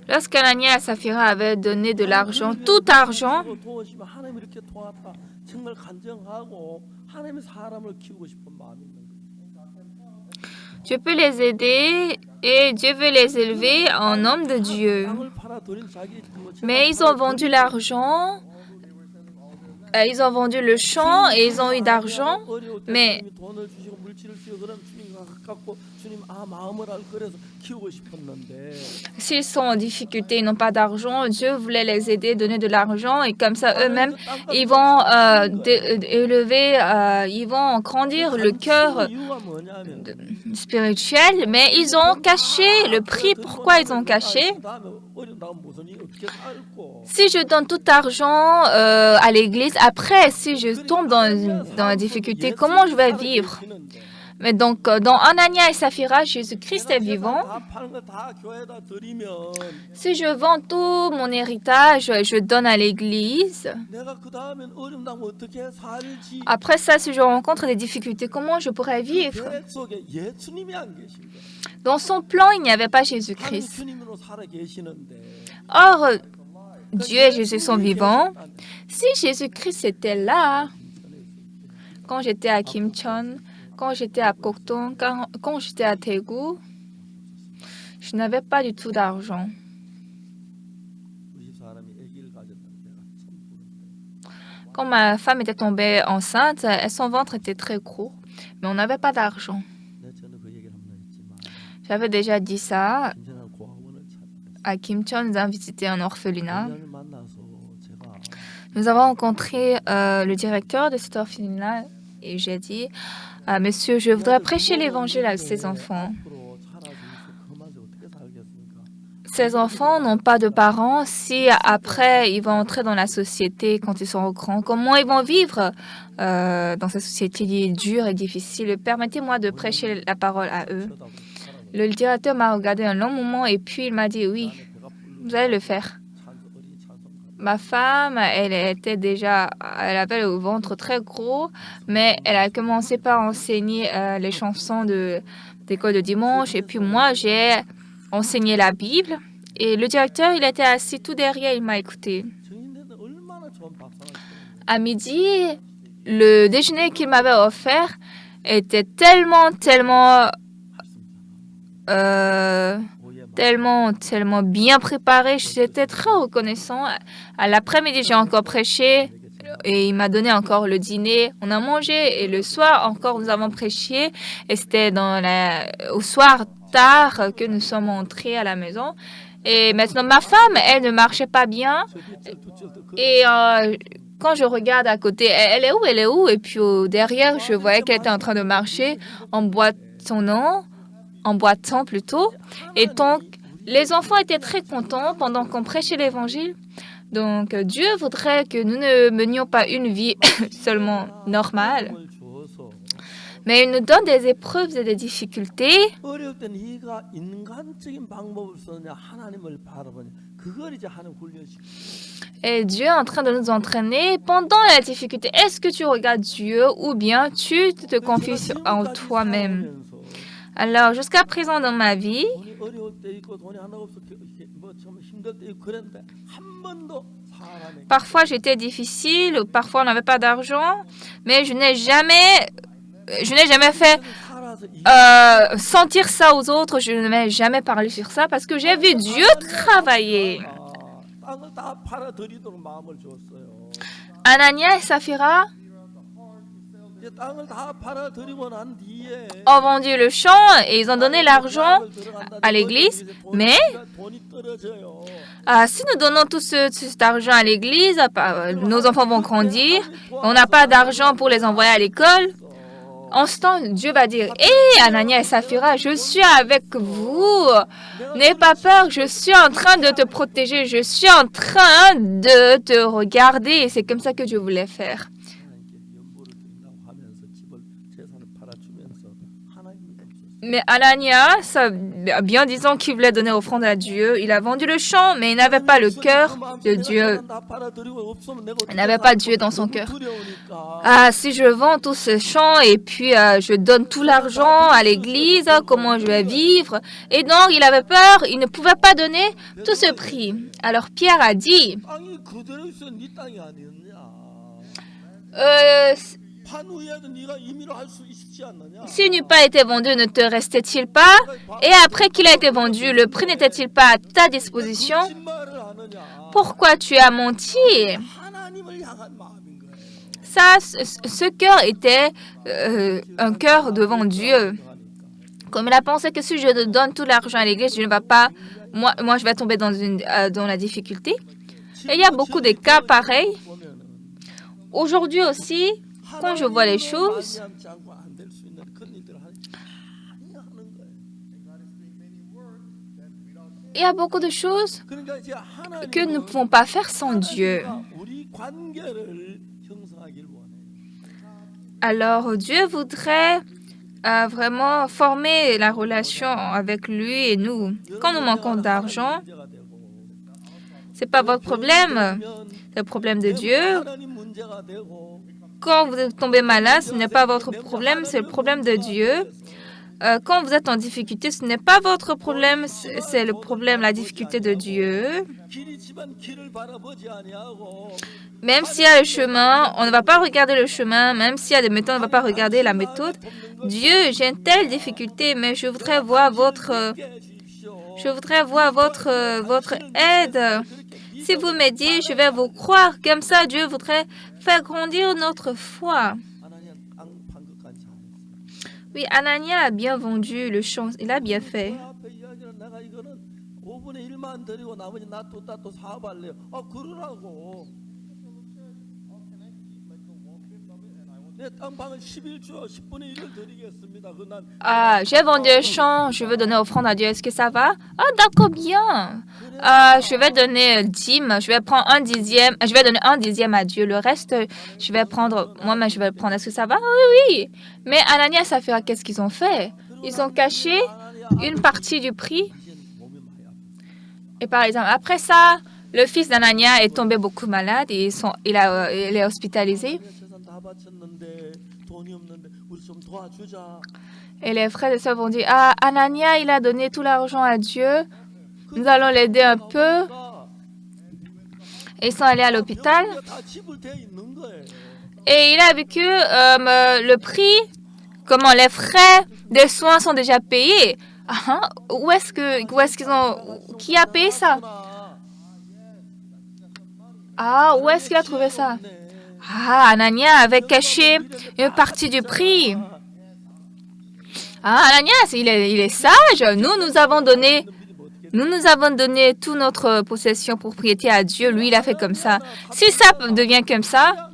[SPEAKER 1] Lorsqu'Ananias et Saphira avaient donné de l'argent, tout argent,
[SPEAKER 2] 도와주시면 하나님 이렇게 도왔다. 정말 간증하고 하나님의 사람을 키우고 싶은 마음이 있는 거예요.
[SPEAKER 1] Dieu peut les aider et Dieu veut les élever en hommes de Dieu.
[SPEAKER 2] 땅을 팔아 드린 자기
[SPEAKER 1] Mais ils ont vendu l'argent, ils ont vendu le champ et ils ont eu d'argent. Mais
[SPEAKER 2] 돈을 주시고 물질을 주시고 그럼 주님과 가깝고 주님 마음을 알 그래서 키우고 싶었는데
[SPEAKER 1] s'ils sont en difficulté, ils n'ont pas d'argent, Dieu voulait les aider, donner de l'argent et comme ça eux-mêmes, ils vont ils vont grandir le cœur
[SPEAKER 2] 이유가 뭐냐면
[SPEAKER 1] spirituel, mais ils ont caché le prix. Pourquoi ils ont caché?
[SPEAKER 2] 다음에 어려움 나오면 무슨 일 어떻게 살고
[SPEAKER 1] Si je donne tout argent à l'église, après, si je tombe dans la difficulté, comment je vais vivre? Mais donc, dans Anania et Saphira, Jésus-Christ est vivant.
[SPEAKER 2] 다 파는 거 다 교회에다 드리면
[SPEAKER 1] Si je vends tout mon héritage, je donne à l'église.
[SPEAKER 2] 내가 그 다음엔 어려움 나오면 어떻게 살지?
[SPEAKER 1] Après ça, si je rencontre des difficultés, comment je pourrais vivre?
[SPEAKER 2] 계획 속에 예수님이 안 계신 거예요.
[SPEAKER 1] Dans son plan, il n'y avait pas
[SPEAKER 2] 하나님
[SPEAKER 1] Jésus-Christ.
[SPEAKER 2] 주님으로 살아 계시는데
[SPEAKER 1] Or, Dieu et Jésus sont vivants. Si Jésus-Christ était là, quand j'étais à Kimchon, quand j'étais à Koktong, quand j'étais à Taegu, je n'avais pas du tout d'argent.
[SPEAKER 2] 우리 집 사람이 아기를 가졌다. 내가 참 부러운데.
[SPEAKER 1] Quand ma femme était tombée enceinte, son ventre était très gros, mais on n'avait pas d'argent.
[SPEAKER 2] 내가 전에 그 얘기를 한번 했지만
[SPEAKER 1] J'avais déjà dit ça.
[SPEAKER 2] 김전한 고아원을 찾았어요.
[SPEAKER 1] À Kimchon, nous avons visité un orphelinat.
[SPEAKER 2] 김전을 만나서 제가
[SPEAKER 1] Nous avons rencontré le directeur de cet orphelinat et j'ai dit, Monsieur, je voudrais prêcher l'évangile à ces enfants.
[SPEAKER 2] 앞으로 살아주면서 그 맛에 어떻게 살겠습니까?
[SPEAKER 1] Ces enfants n'ont pas de parents. Si après, ils vont entrer dans la société quand ils seront grands, comment ils vont vivre dans cette société dure et difficile? Permettez-moi de prêcher la parole à eux.
[SPEAKER 2] 쳐다보고 살아보고
[SPEAKER 1] Le directeur m'a regardé un long moment et puis il m'a dit, oui,
[SPEAKER 2] 배가 불러
[SPEAKER 1] vous allez le faire.
[SPEAKER 2] 어린 찬송가
[SPEAKER 1] Ma femme, elle avait le ventre très gros, mais elle a commencé par enseigner les chansons d'école de dimanche. Et puis moi, j'ai enseigné la Bible. Et le directeur, il était assis tout derrière, il m'a écouté.
[SPEAKER 2] 증인들은 얼마나 좋은 밥상을 차렸는데
[SPEAKER 1] À midi, le déjeuner qu'il m'avait offert était tellement bien préparé. J'étais très reconnaissant. À l'après-midi, j'ai encore prêché et il m'a donné encore le dîner. On a mangé et le soir encore, nous avons prêché. Et c'était au soir tard que nous sommes entrés à la maison. Et maintenant, ma femme, elle ne marchait pas bien. Et quand je regarde à côté, elle est où? Elle est où? Et puis derrière, je voyais qu'elle était en train de marcher en boitant plutôt. Et donc, les enfants étaient très contents pendant qu'on prêchait l'évangile. Donc, Dieu voudrait que nous ne menions pas une vie seulement normale, mais il nous donne des épreuves et des difficultés.
[SPEAKER 2] 어려울 때 네가 인간적인 방법을 쓰느냐 하나님을 바라보냐 그걸 이제 하는 훈련식.
[SPEAKER 1] Et Dieu est en train de nous entraîner pendant la difficulté. Est-ce que tu regardes Dieu ou bien tu te confies en toi-même? Alors, jusqu'à présent dans ma vie,
[SPEAKER 2] 돈이 어려울 때 있고 돈이 하나 없어 뭐 참 힘들 때 있고 그랬는데 한 번도 사람에게
[SPEAKER 1] parfois j'étais difficile, ou parfois on n'avait pas d'argent, mais je n'ai jamais fait
[SPEAKER 2] 살아서 이
[SPEAKER 1] sentir ça aux autres. Je ne m'ai jamais parlé sur ça parce que j'ai vu Dieu travailler.
[SPEAKER 2] 땅을 다 팔아 드리도록 마음을 줬어요.
[SPEAKER 1] Anania et Saphira
[SPEAKER 2] 이제 땅을 다 팔아 드리고 난 뒤에
[SPEAKER 1] ont vendu le champ et ils ont donné l'argent à l'église. Mais
[SPEAKER 2] 돈이 떨어져요.
[SPEAKER 1] si nous donnons tout cet argent à l'église, nos enfants vont grandir. On n'a pas d'argent pour les envoyer à l'école. En ce temps, Dieu va dire, hé, Anania et Saphira, je suis avec vous. N'aie pas peur, je suis en train de te protéger. Je suis en train de te regarder. Et c'est comme ça que Dieu voulait faire.
[SPEAKER 2] 하나님께 연보를 드린다고 하면서 집을 재산을 팔아주면서 하나님을 없었어요.
[SPEAKER 1] Mais Anania, bien disant qu'il voulait donner offrande à Dieu, il a vendu le champ, mais il n'avait pas le cœur de Dieu. Il n'avait pas Dieu dans son cœur. Ah, si je vends tout ce champ et puis je donne tout l'argent à l'église, comment je vais vivre? Et donc, il avait peur, il ne pouvait pas donner tout ce prix. Alors Pierre a dit,
[SPEAKER 2] 땅이 그대로 있어 네 땅이 아니었냐? 판 후에도 네가 임의로 할 수 있지 않느냐?
[SPEAKER 1] s'il n'eût pas été vendu, ne te restait-il pas? Et après qu'il a été vendu, le prix n'était-il pas à ta disposition?
[SPEAKER 2] 거짓말을 하느냐?
[SPEAKER 1] Pourquoi tu as menti?
[SPEAKER 2] 하나님을 향한 마음인 거예요.
[SPEAKER 1] Ça, ce cœur était un cœur devant Dieu. Comme il a pensé que si je donne tout l'argent à l'église, je ne vais pas, moi je vais tomber dans la difficulté. Et il y a beaucoup de cas pareils. Aujourd'hui aussi, quand je vois les choses,
[SPEAKER 2] 하지 않고 안 될 수 있는 그런 일들을 하는 거예요.
[SPEAKER 1] il y a beaucoup de choses
[SPEAKER 2] 그러니까 이제
[SPEAKER 1] que nous ne
[SPEAKER 2] 하나님은
[SPEAKER 1] pouvons pas faire sans Dieu.
[SPEAKER 2] 우리 관계를 형성하길 원해요.
[SPEAKER 1] Alors Dieu voudrait vraiment former la relation avec lui et nous. Quand nous manquons d'argent,
[SPEAKER 2] 문제가 되고
[SPEAKER 1] c'est pas votre problème, c'est le problème de Dieu.
[SPEAKER 2] 하나님 문제가 되고
[SPEAKER 1] Quand vous êtes tombé malade, ce n'est pas votre problème, c'est le problème de Dieu. Quand vous êtes en difficulté, ce n'est pas votre problème, c'est le problème, la difficulté de Dieu.
[SPEAKER 2] 길이 집안 길을 바라보지 아니하고
[SPEAKER 1] Même s'il y a le chemin, on ne va pas regarder le chemin. Même s'il y a des méthodes, on ne va pas regarder la méthode. Dieu, j'ai une telle difficulté, mais je voudrais voir votre aide. Si vous m'aidez, je vais vous croire. Comme ça, Dieu voudrait faire grandir notre foi.
[SPEAKER 2] 하나님 땅 판 것까지 잘했어요.
[SPEAKER 1] Oui, Anania a bien vendu le champ. Il a bien fait.
[SPEAKER 2] 앞에 이야기는 내가 이거는 5분의 1만 드리고 나머지 놔뒀다 또 사업할래요. 그러라고. 내 땅방을 11조 10분의 1을 드리겠습니다. 그난
[SPEAKER 1] J'ai vendu le champ, je veux donner offrande à Dieu. Est-ce que ça va? Ah, d'accord, bien. Je vais donner dîme, je vais prendre un dixième, je vais donner un dixième à Dieu. Le reste, je vais prendre, moi-même, je vais le prendre. Est-ce que ça va? Oui, oui. Mais Anania et Saphira, qu'est-ce qu'ils ont fait? Ils ont caché une partie du prix.
[SPEAKER 2] 몸이 많이 아파.
[SPEAKER 1] Et par exemple, après ça, le fils d'Anania est tombé beaucoup malade et il est hospitalisé.
[SPEAKER 2] 재산 다 바쳤는데 돈이 없는데 우리 좀 도와주자.
[SPEAKER 1] Et les frères et sœurs vont dire, ah, Anania, il a donné tout l'argent à Dieu. Nous allons l'aider un peu. Et ils sont allés à l'hôpital.
[SPEAKER 2] 다 지불돼 있는 거예요.
[SPEAKER 1] Et il a vu que le prix, comment les frais des soins sont déjà payés. Ah, où est-ce qu'ils ont, qui a payé ça? Ah, où est-ce qu'il a trouvé ça? Ah, Anania avait caché une partie du prix. Ah, Ananias, il est sage. Nous avons donné Nous avons donné toute notre possession, propriété à Dieu. Lui, il a fait comme ça. Si ça devient comme ça,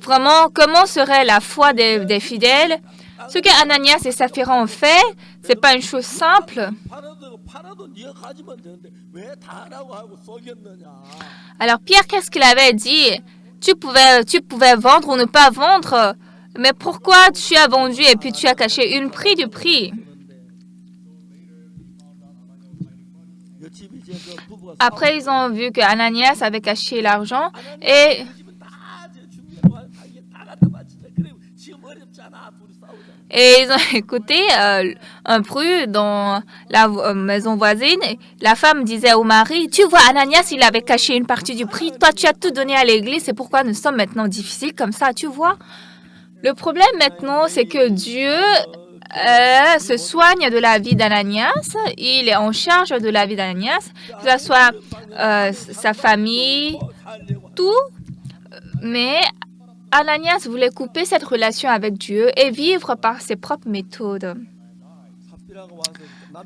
[SPEAKER 1] vraiment, comment serait la foi des fidèles? Ce que Ananias et Saphira ont fait, c'est pas une chose simple. Alors Pierre, qu'est-ce qu'il avait dit? Tu pouvais vendre ou ne pas vendre, mais pourquoi tu as vendu et puis tu as caché une prix du prix? Après, ils ont vu que Ananias avait caché l'argent et ils ont écouté un bruit dans la maison voisine. La femme disait au mari, tu vois, Ananias, il avait caché une partie du prix. Toi, tu as tout donné à l'église. C'est pourquoi nous sommes maintenant difficiles comme ça, tu vois. Le problème maintenant, c'est que Dieu se soigne de la vie d'Ananias. Il est en charge de la vie d'Ananias, que ce soit sa famille, tout. Mais Ananias voulait couper cette relation avec Dieu et vivre par ses propres méthodes.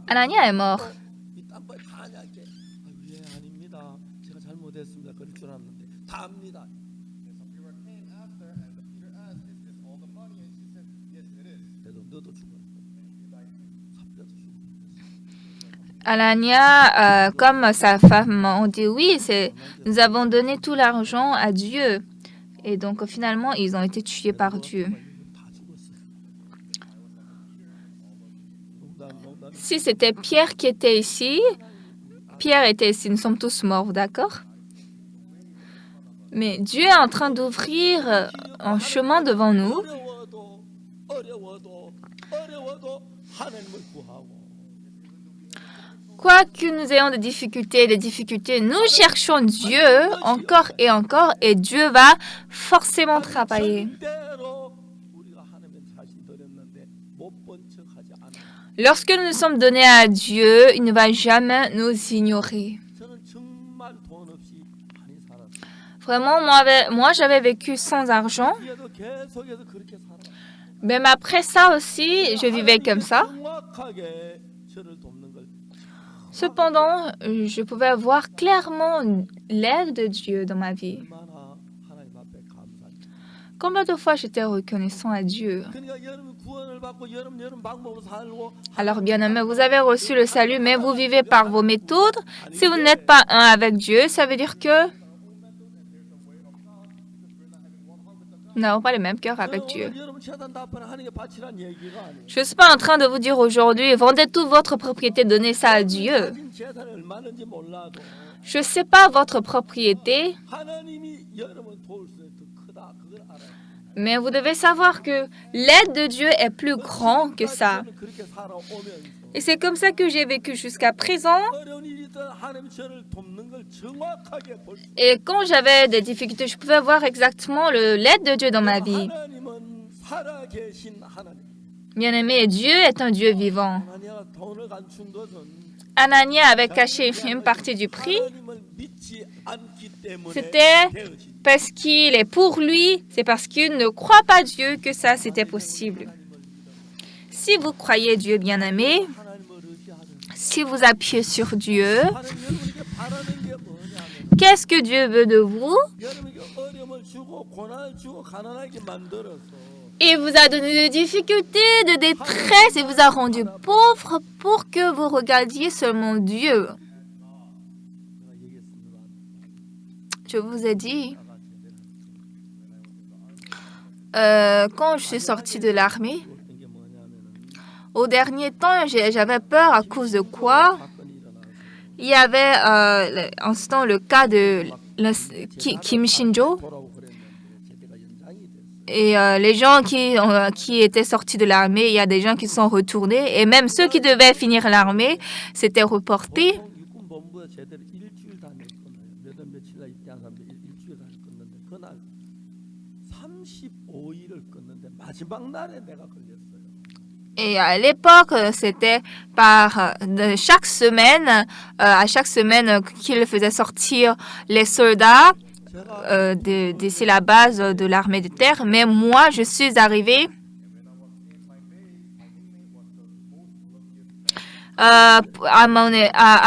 [SPEAKER 1] Ananias est mort. Ananias, comme sa femme, ont dit oui, nous avons donné tout l'argent à Dieu. Et donc finalement, ils ont été tués par Dieu. Si c'était Pierre qui était ici, Pierre était ici, nous sommes tous morts, d'accord? Mais Dieu est en train d'ouvrir un chemin devant nous. Quoi que nous ayons des difficultés, nous cherchons Dieu encore et Dieu va forcément travailler. Lorsque nous nous sommes donnés à Dieu, il ne va jamais nous ignorer. Vraiment, moi j'avais vécu sans argent. Même après ça aussi, je vivais comme ça. Cependant, je pouvais voir clairement l'aide de Dieu dans ma vie. Combien de fois j'étais reconnaissant à Dieu? Alors, bien-aimés, vous avez reçu le salut, mais vous vivez par vos méthodes. Si vous n'êtes pas un avec Dieu, ça veut dire que nous n'avons pas le même cœur avec Dieu. Je ne suis pas en train de vous dire aujourd'hui, vendez toute votre propriété, donnez ça à Dieu. Je ne sais pas votre propriété, mais vous devez savoir que l'aide de Dieu est plus grande que ça. Et c'est comme ça que j'ai vécu jusqu'à présent. Et quand j'avais des difficultés, je pouvais voir exactement l'aide de Dieu dans ma vie. Bien-aimé, Dieu est un Dieu vivant. Ananias avait caché une partie du prix. C'était parce qu'il est pour lui, c'est parce qu'il ne croit pas Dieu que ça, c'était possible. Si vous croyez Dieu, bien-aimé, si vous appuyez sur Dieu, qu'est-ce que Dieu veut de vous? Il vous a donné des difficultés, de détresse, et vous a rendu pauvre pour que vous regardiez seulement Dieu. Je vous ai dit, quand je suis sortie de l'armée, au dernier temps, j'avais peur à cause de quoi? Il y avait en ce temps le cas de Kim Shin-jo et les gens qui étaient sortis de l'armée, il y a des gens qui sont retournés et même ceux qui devaient finir l'armée, c'était reporté. Et à l'époque, c'était à chaque semaine qu'ils faisaient sortir les soldats d'ici la base de l'armée de terre. Mais moi, je suis arrivée à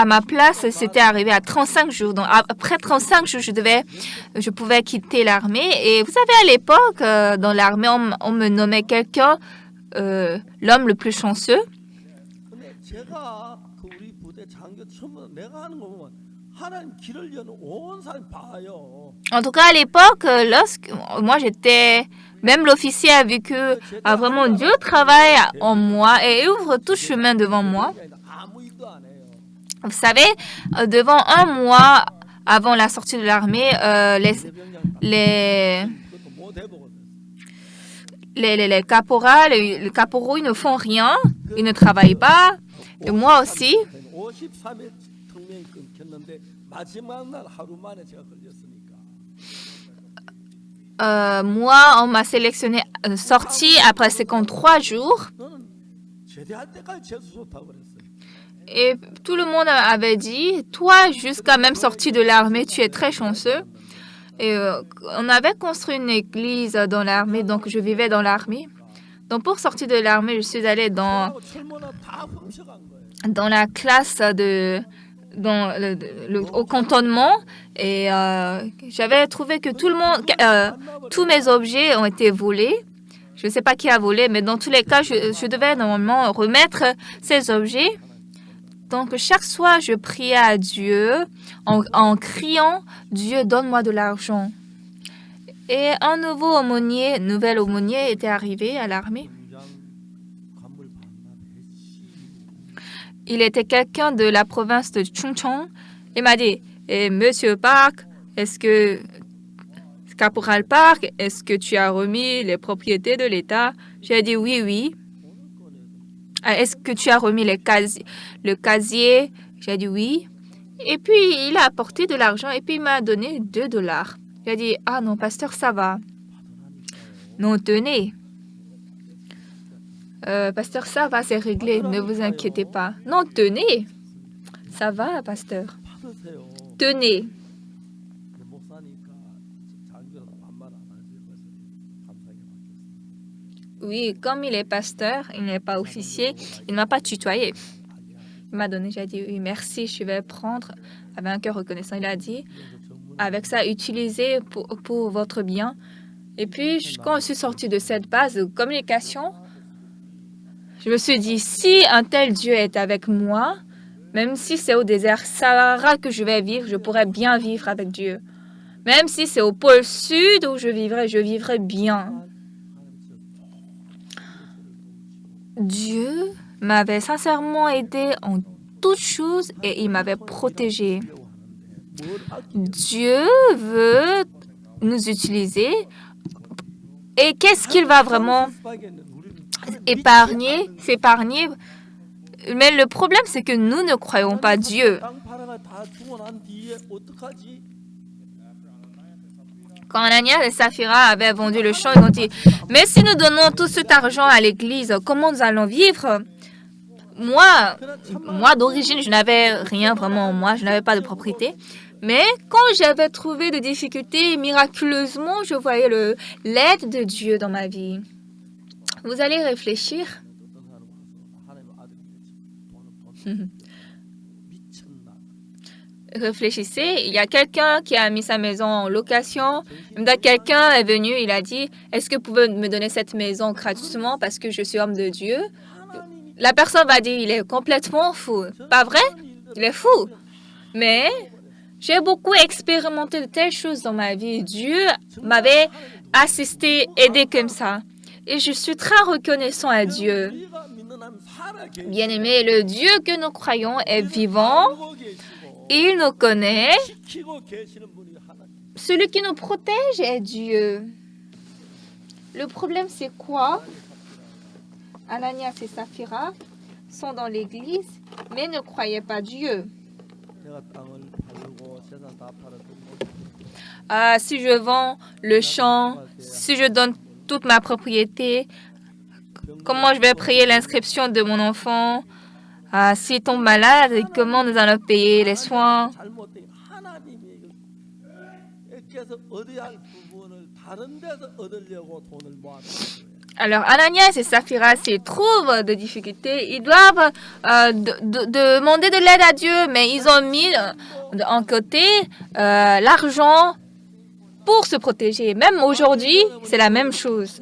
[SPEAKER 1] ma place, c'était arrivé à 35 jours. Donc, après 35 jours, je pouvais quitter l'armée. Et vous savez, à l'époque, dans l'armée, on me nommait quelqu'un, l'homme le plus chanceux.
[SPEAKER 2] 근데 제가 그 우리 부대 장교 처음 내가 하는 거 보면 하나님 길을 여는 온 사람 봐요.
[SPEAKER 1] En tout cas, à l'époque, lorsque moi j'étais, même l'officier a vu que vraiment Dieu travaille en moi et ouvre tout chemin devant moi.
[SPEAKER 2] 아무 일도 안 해요.
[SPEAKER 1] Vous savez, devant un mois avant la sortie de l'armée, les,
[SPEAKER 2] 그것도 못 해보거든.
[SPEAKER 1] les caporaux, ils ne font rien, ils ne travaillent pas. Et moi aussi.
[SPEAKER 2] 53일 특명이 끊겼는데 마지막 날 하루 만에 제가 걸렸으니까.
[SPEAKER 1] Moi, on m'a sélectionné sorti après 53 jours.
[SPEAKER 2] 너는 제대할 때까지 재수 좋다고 그랬어요.
[SPEAKER 1] Et tout le monde avait dit, toi, jusqu'à même sortie de l'armée, tu es très chanceux. Et on avait construit une église dans l'armée, donc je vivais dans l'armée. Donc pour sortir de l'armée, je suis allée dans
[SPEAKER 2] 철모나 다 훔쳐간 거예요.
[SPEAKER 1] la classe au cantonnement et j'avais trouvé que tous mes objets ont été volés. Je ne sais pas qui a volé, mais dans tous les cas, je devais normalement remettre ces objets. Donc chaque soir, je priais à Dieu en criant, Dieu, donne-moi de l'argent. Et un nouvel aumônier était arrivé à l'armée. Il était quelqu'un de la province de Chungcheong. Il m'a dit, Monsieur Park, Caporal Park, est-ce que tu as remis les propriétés de l'État? J'ai dit oui, oui. Est-ce que tu as remis le casier? J'ai dit oui. Et puis, il a apporté de l'argent et puis il m'a donné $2. J'ai dit, ah non, pasteur, ça va. Non, tenez. Pasteur, ça va, c'est réglé. Ne vous inquiétez pas. Non, tenez. Ça va, pasteur.
[SPEAKER 2] 받으세요.
[SPEAKER 1] Tenez.
[SPEAKER 2] 근데 목사니까 장교라고 반말 안 하지 그래서 감사하게 받겠어요.
[SPEAKER 1] Oui, comme il est pasteur, il n'est pas officier, il ne m'a pas tutoyé. Il m'a donné, j'ai dit oui, merci, je vais prendre avec un cœur reconnaissant. Il a dit, avec ça, utilisez pour votre bien. Et puis, quand je suis sortie de cette base de communication, je me suis dit, si un tel Dieu est avec moi, même si c'est au désert Sahara que je vais vivre, je pourrais bien vivre avec Dieu. Même si c'est au pôle sud où je vivrai bien. Dieu m'avait sincèrement aidé en toutes choses et il m'avait protégé. Dieu veut nous utiliser et qu'est-ce qu'il va vraiment s'épargner? Mais le problème, c'est que nous ne croyons pas Dieu. Quand Ananias et Saphira avaient vendu le champ, ils ont dit, mais si nous donnons tout cet argent à l'église, comment nous allons vivre? Moi d'origine, je n'avais rien vraiment en moi, je n'avais pas de propriété. Mais quand j'avais trouvé des difficultés, miraculeusement, je voyais l'aide de Dieu dans ma vie. Vous allez réfléchir. Réfléchissez, il y a quelqu'un qui a mis sa maison en location. Quelqu'un est venu, il a dit, est-ce que vous pouvez me donner cette maison gratuitement parce que je suis homme de Dieu? La personne va dire, il est complètement fou. Pas vrai? Il est fou. Mais j'ai beaucoup expérimenté de telles choses dans ma vie. Dieu m'avait assisté, aidé comme ça. Et je suis très reconnaissant à Dieu. Bien-aimé, le Dieu que nous croyons est vivant. Il nous connaît. Celui qui nous protège est Dieu. Le problème, c'est quoi? Ananias et Saphira sont dans l'église, mais ne croyaient pas Dieu. Si je vends le champ, si je donne toute ma propriété, comment je vais payer l'inscription de mon enfant? S'il tombe malade, comment nous allons payer les soins? Alors, Ananias et Saphira, s'ils trouvent des difficultés, ils doivent demander de l'aide à Dieu, mais ils ont mis en côté l'argent pour se protéger. Même aujourd'hui, c'est la même chose.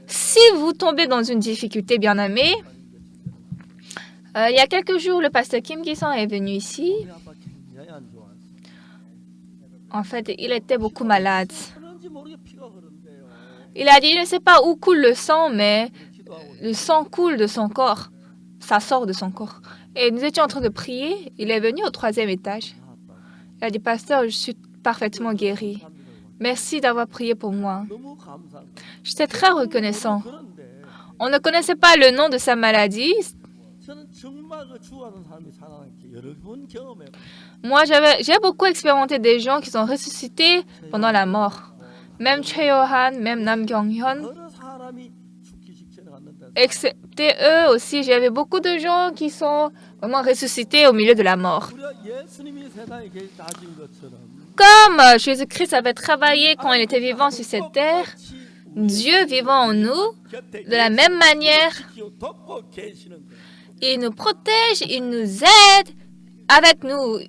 [SPEAKER 1] Si vous tombez dans une difficulté, bien-aimé, il y a quelques jours, le pasteur Kim Ki-sung est venu ici.
[SPEAKER 2] 우리 아빠 굉장히 안 좋아했어.
[SPEAKER 1] En fait, il était beaucoup malade.
[SPEAKER 2] 그런지 모르게 피가 흐른대요.
[SPEAKER 1] Il a dit, il ne sait pas où coule le sang, mais
[SPEAKER 2] 기도하고
[SPEAKER 1] le sang coule de son corps. Ça sort de son corps. Et nous étions en train de prier. Il est venu au 3e étage.
[SPEAKER 2] 나았다.
[SPEAKER 1] Il a dit, pasteur, je suis parfaitement guéri. Merci d'avoir prié pour moi.
[SPEAKER 2] 너무 감사합니다.
[SPEAKER 1] J'étais très reconnaissant.
[SPEAKER 2] 그런데
[SPEAKER 1] On ne connaissait pas le nom de sa maladie.
[SPEAKER 2] 저는 정말 그 주하는 사람이 살아난 게 여러 번 경험해.
[SPEAKER 1] Moi, j'ai beaucoup expérimenté des gens qui sont ressuscités pendant la mort. Même Choi Yo-han, même Nam Kyung-hyun.
[SPEAKER 2] 여러 사람이 죽기 직전에 갔는데
[SPEAKER 1] Excepté eux aussi, j'avais beaucoup de gens qui sont vraiment ressuscités au milieu de la mort.
[SPEAKER 2] 우리가 예수님이 세상에 계신 것처럼
[SPEAKER 1] Comme Jésus-Christ avait travaillé quand il était vivant sur cette terre, Dieu vivant en nous, de la même manière,
[SPEAKER 2] 돕고 계시는 거예요.
[SPEAKER 1] il nous protège, il nous aide avec nous.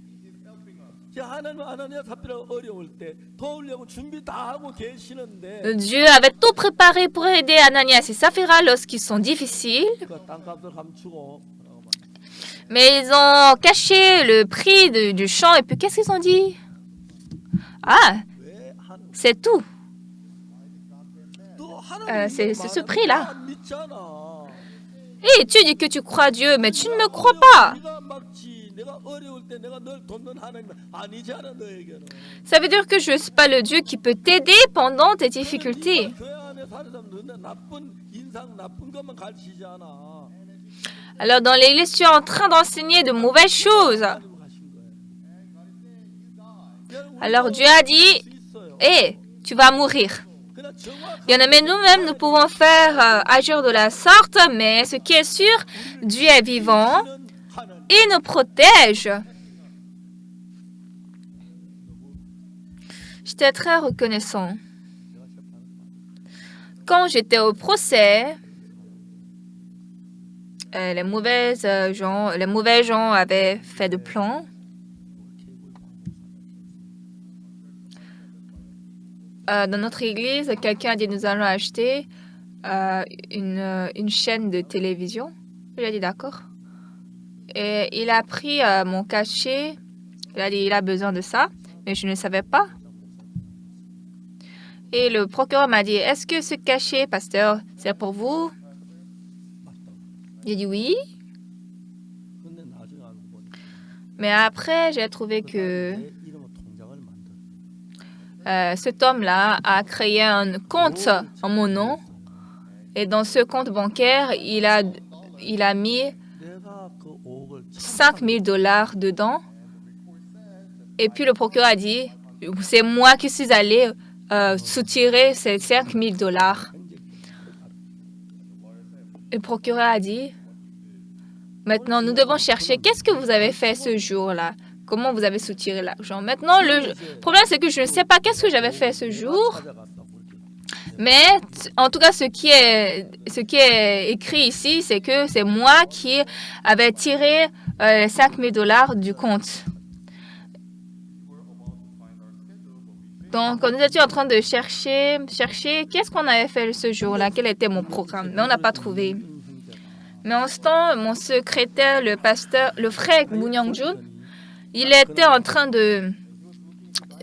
[SPEAKER 2] 하나님 아나니아 삽비라 어려울 때 도우려고 준비 다 하고 계시는데
[SPEAKER 1] Dieu avait tout préparé pour aider Ananias et Saphira lorsqu'ils sont difficiles,
[SPEAKER 2] 그 땅값을 감추고
[SPEAKER 1] mais ils ont caché le prix du champ et puis qu'est-ce qu'ils ont dit? Ah,
[SPEAKER 2] 왜 하는
[SPEAKER 1] c'est tout.
[SPEAKER 2] 또 하나님
[SPEAKER 1] c'est ce prix-là.
[SPEAKER 2] 안 믿잖아.
[SPEAKER 1] Et tu dis que tu crois Dieu, mais tu ne me crois pas.
[SPEAKER 2] 네가 막지 내가 어려울 때 내가 널 돕는 하나님 아니잖아 너에게는.
[SPEAKER 1] Ça veut dire que je ne suis pas le Dieu qui peut t'aider pendant tes difficultés.
[SPEAKER 2] 네가 교회 안에 사는 사람들 나쁜 인상 나쁜 것만 가르치잖아.
[SPEAKER 1] Alors dans l'église, tu es en train d'enseigner de mauvaises choses.
[SPEAKER 2] 하나님 가신 거예요.
[SPEAKER 1] Alors Dieu a dit, hé, tu vas mourir.
[SPEAKER 2] 그냥 정확한
[SPEAKER 1] Bien aimé, nous-mêmes, nous pouvons faire agir de la sorte, mais ce qui est sûr, Dieu est vivant,
[SPEAKER 2] 하나님.
[SPEAKER 1] il nous protège. J'étais très reconnaissant. Quand j'étais au procès, les mauvais gens avaient fait de plans. Dans notre église, quelqu'un a dit nous allons acheter une chaîne de télévision. J'ai dit d'accord. Et il a pris mon cachet. Il a dit il a besoin de ça, mais je ne savais pas. Et le procureur m'a dit est-ce que ce cachet, pasteur, c'est pour vous? J'ai dit oui.
[SPEAKER 2] 근데 나중에 알고 보니
[SPEAKER 1] Mais après, j'ai trouvé que
[SPEAKER 2] 내 이름으로 통장을 만들어.
[SPEAKER 1] cet homme-là a créé un compte en mon nom. Et dans ce compte bancaire, il a mis
[SPEAKER 2] 내가 그 5억을
[SPEAKER 1] 5 000 $ dedans. Et puis le procureur a dit, c'est moi qui suis allé soutirer ces 5 000 $. Le procureur a dit, maintenant nous devons chercher qu'est-ce que vous avez fait ce jour-là. Comment vous avez soutiré l'argent. Maintenant, le problème, c'est que je ne sais pas qu'est-ce que j'avais fait ce jour. Mais en tout cas, ce qui est écrit ici, c'est que c'est moi qui avais tiré les 5 000 $ du compte. Donc, nous étions en train de chercher qu'est-ce qu'on avait fait ce jour-là, quel était mon programme. Mais on n'a pas trouvé. Mais en ce temps, mon secrétaire, le pasteur, le frère Moon Young-jun, il était en train de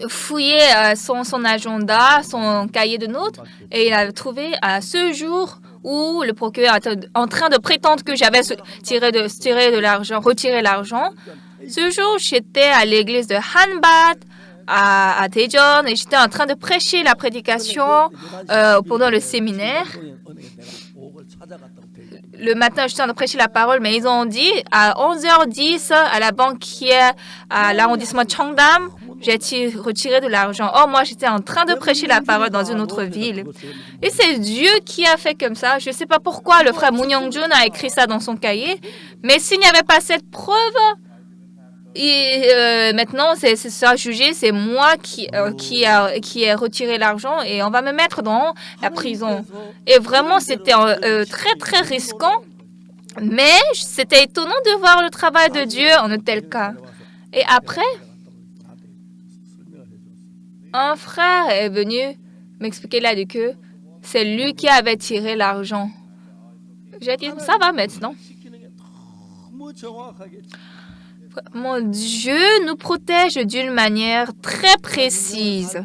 [SPEAKER 1] fouiller son agenda, son cahier de notes, et il a trouvé à ce jour où le procureur était en train de prétendre que j'avais retiré l'argent. Ce jour, j'étais à l'église de Hanbat, à Daejeon, et j'étais en train de prêcher la prédication pendant le séminaire. Le matin, j'étais en train de prêcher la parole, mais ils ont dit à 11h10 à la banque qui est à l'arrondissement Cheongdam, j'ai retiré de l'argent. Oh, moi, j'étais en train de prêcher la parole dans une autre ville. Et c'est Dieu qui a fait comme ça. Je ne sais pas pourquoi le frère Moon Young-jun a écrit ça dans son cahier, mais s'il n'y avait pas cette preuve, Et maintenant, c'est ça jugé, c'est moi qui ai retiré l'argent et on va me mettre dans la prison. Et vraiment, c'était très, très risquant. Mais c'était étonnant de voir le travail de Dieu en un tel cas. Et après, un frère est venu m'expliquer là que c'est lui qui avait tiré l'argent. J'ai dit, ça va maintenant. Mon Dieu nous protège d'une manière très précise.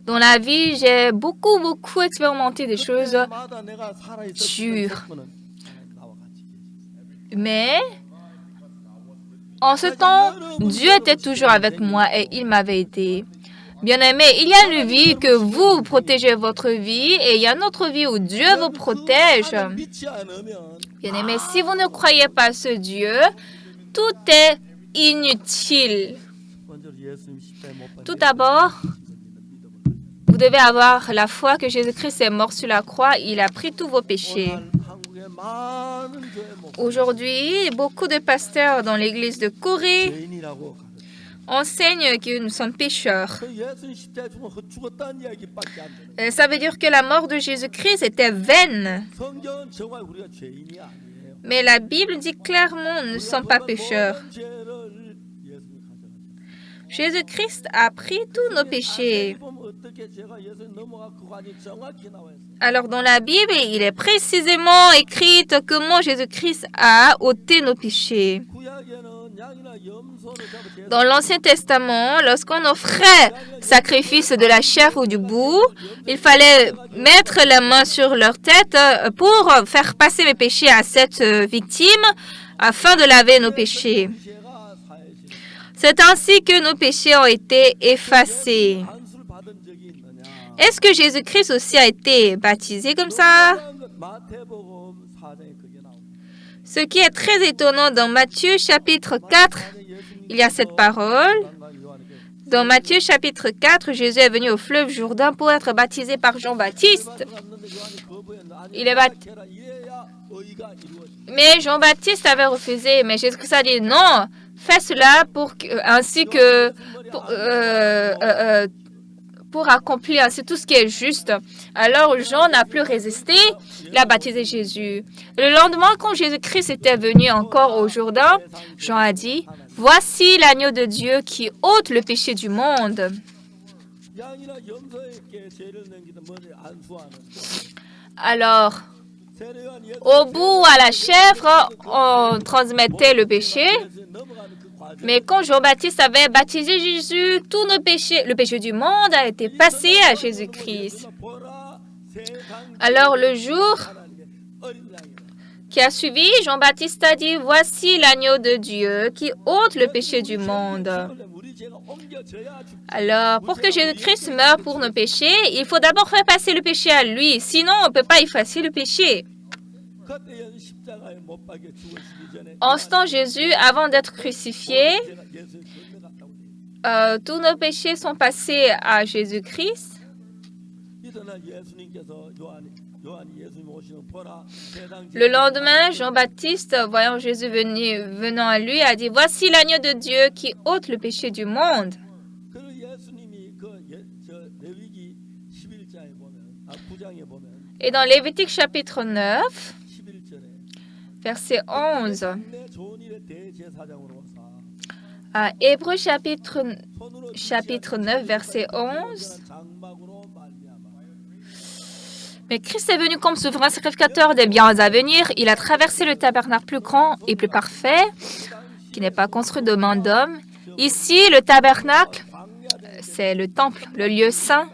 [SPEAKER 1] Dans la vie, j'ai beaucoup expérimenté des choses dures. Mais en ce temps, Dieu était toujours avec moi et il m'avait aidé. Bien-aimé, il y a une vie que vous protégez votre vie et il y a une autre vie où Dieu vous protège. Bien-aimé, si vous ne croyez pas ce Dieu, tout est inutile. Tout d'abord, vous devez avoir la foi que Jésus-Christ est mort sur la croix. Il a pris tous vos péchés. Aujourd'hui, beaucoup de pasteurs dans l'église de Corée enseignent que nous sommes pécheurs. Ça veut dire que la mort de Jésus-Christ était vaine. Mais la Bible dit clairement, nous ne sommes pas pécheurs. Jésus-Christ a pris tous nos péchés. Alors dans la Bible, il est précisément écrit comment Jésus-Christ a ôté nos péchés. Dans l'Ancien Testament, lorsqu'on offrait sacrifice de la chèvre ou du bouc, il fallait mettre la main sur leur tête pour faire passer les péchés à cette victime afin de laver nos péchés. C'est ainsi que nos péchés ont été effacés. Est-ce que Jésus-Christ aussi a été baptisé comme ça? Ce qui est très étonnant dans Matthieu chapitre 4, il y a cette parole. Dans Matthieu chapitre 4, Jésus est venu au fleuve Jourdain pour être baptisé par Jean-Baptiste. Mais Jean-Baptiste avait refusé, mais Jésus-Christ a dit non, fais cela pour accomplir ainsi tout ce qui est juste. Alors Jean n'a plus résisté, il a baptisé Jésus. Le lendemain, quand Jésus-Christ était venu encore au Jourdain, Jean a dit, voici l'agneau de Dieu qui ôte le péché du monde. Alors, au bout à la chèvre, on transmettait le péché. Mais quand Jean-Baptiste avait baptisé Jésus, tous nos péchés, le péché du monde a été passé à Jésus-Christ. Alors le jour qui a suivi, Jean-Baptiste a dit, voici l'agneau de Dieu qui ôte le péché du monde. Alors, pour que Jésus-Christ meure pour nos péchés, il faut d'abord faire passer le péché à lui. Sinon, on ne peut pas effacer le péché. En ce temps, Jésus, avant d'être crucifié, tous nos péchés sont passés à Jésus-Christ. Le lendemain, Jean-Baptiste, voyant Jésus venant à lui, a dit, voici l'agneau de Dieu qui ôte le péché du monde. Et dans Lévitique chapitre 9, verset 11, à Hébreux chapitre 9, verset 11, mais Christ est venu comme souverain sacrificateur des biens à venir. Il a traversé le tabernacle plus grand et plus parfait, qui n'est pas construit de main d'homme. Ici, le tabernacle, c'est le temple, le lieu saint.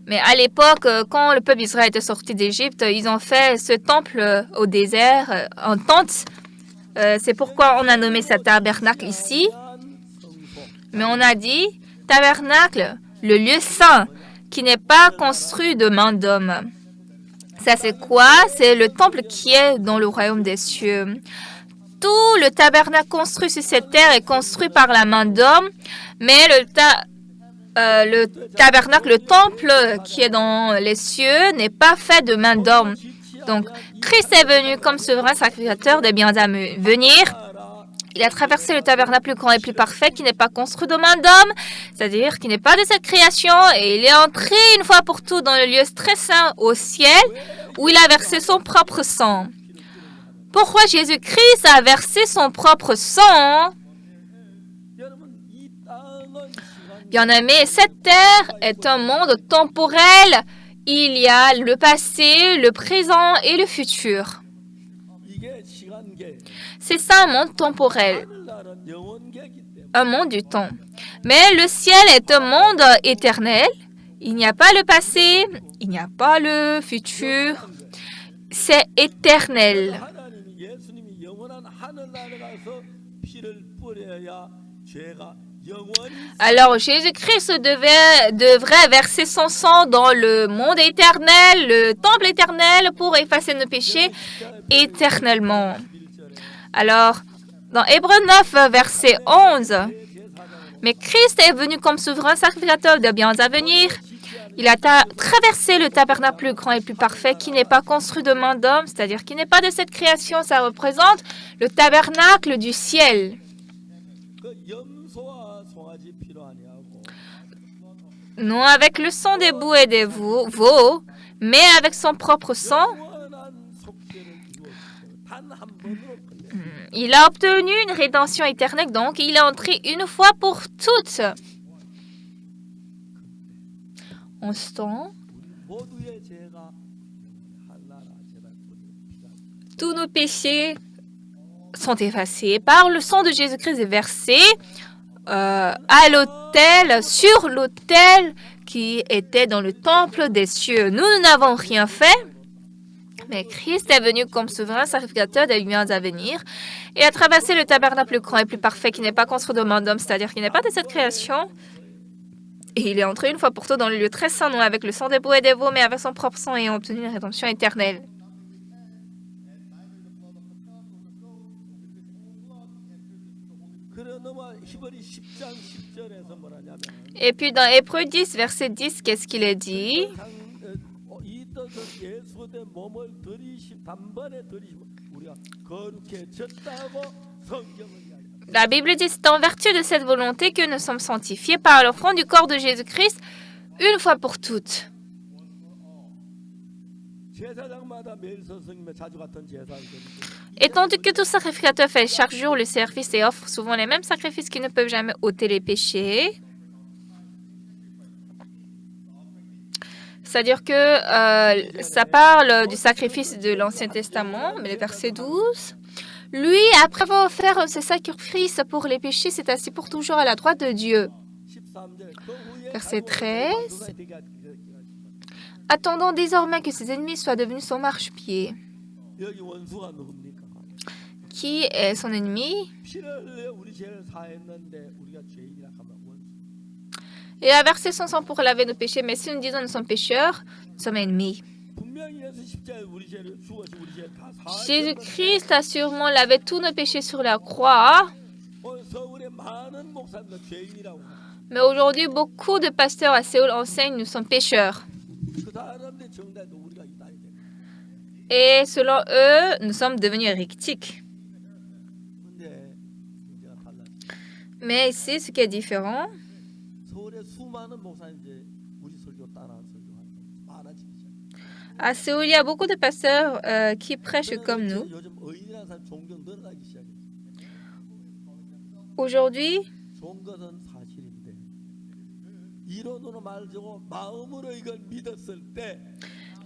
[SPEAKER 1] Mais à l'époque, quand le peuple d'Israël était sorti d'Égypte, ils ont fait ce temple au désert, en tente. C'est pourquoi on a nommé ça tabernacle ici. Mais on a dit tabernacle, le lieu saint, qui n'est pas construit de main d'homme. Ça, c'est quoi? C'est le temple qui est dans le royaume des cieux. Tout le tabernacle construit sur cette terre est construit par la main d'homme, mais le tabernacle, le temple qui est dans les cieux, n'est pas fait de main d'homme. Donc, Christ est venu comme souverain sacrificateur des biens à venir. Il a traversé le tabernacle plus grand et plus parfait qui n'est pas construit de main d'homme, c'est-à-dire qui n'est pas de cette création, et il est entré une fois pour toutes dans le lieu très saint au ciel où il a versé son propre sang. Pourquoi Jésus-Christ a versé son propre sang? Bien-aimés, cette terre est un monde temporel. Il y a le passé, le présent et le futur. C'est ça un monde temporel, un monde du temps. Mais le ciel est un monde éternel. Il n'y a pas le passé, il n'y a pas le futur. C'est éternel. Alors Jésus-Christ devrait verser son sang dans le monde éternel, le temple éternel, pour effacer nos péchés éternellement. Alors, dans Hébreux 9, verset 11, mais Christ est venu comme souverain sacrificateur des biens à venir. Il a traversé le tabernacle plus grand et plus parfait qui n'est pas construit de main d'homme, c'est-à-dire qui n'est pas de cette création. Ça représente le tabernacle du ciel. Non avec le sang des boucs et des veaux, mais avec son propre sang. Il a obtenu une rédemption éternelle, donc il est entré une fois pour toutes. En ce temps, tous nos péchés sont effacés par le sang de Jésus-Christ versé à l'autel, sur l'autel qui était dans le temple des cieux. Nous n'avons rien fait, mais Christ est venu comme souverain sacrificateur des biens à venir et a traversé le tabernacle plus grand et plus parfait qui n'est pas construit de main d'homme, c'est-à-dire qui n'est pas de cette création. Et il est entré une fois pour toutes dans le lieu très saint, non avec le sang des boucs et des veaux, mais avec son propre sang et a obtenu une rédemption éternelle. Et puis dans Hébreux 10, verset 10, qu'est-ce qu'il est dit? La Bible dit, c'est en vertu de cette volonté que nous sommes sanctifiés par l'offrande du corps de Jésus-Christ une fois pour toutes. Étant donné que tout sacrificateur fait chaque jour le service et offre souvent les mêmes sacrifices qui ne peuvent jamais ôter les péchés, c'est-à-dire que ça parle du sacrifice de l'Ancien Testament, mais le verset 12, lui, après avoir offert ses sacrifices pour les péchés, s'est assis pour toujours à la droite de Dieu. Verset 13, attendons désormais que ses ennemis soient devenus son marchepied. Qui est son ennemi? Il a versé son sang pour laver nos péchés, mais si nous disons que nous sommes pécheurs, nous sommes ennemis. Jésus-Christ a sûrement lavé tous nos péchés sur la croix. Mais aujourd'hui, beaucoup de pasteurs à Séoul enseignent que nous sommes pécheurs. Et selon eux, nous sommes devenus hérétiques. Mais ici, ce qui est différent, à Séoul, il y a beaucoup de pasteurs qui prêchent comme nous. Aujourd'hui,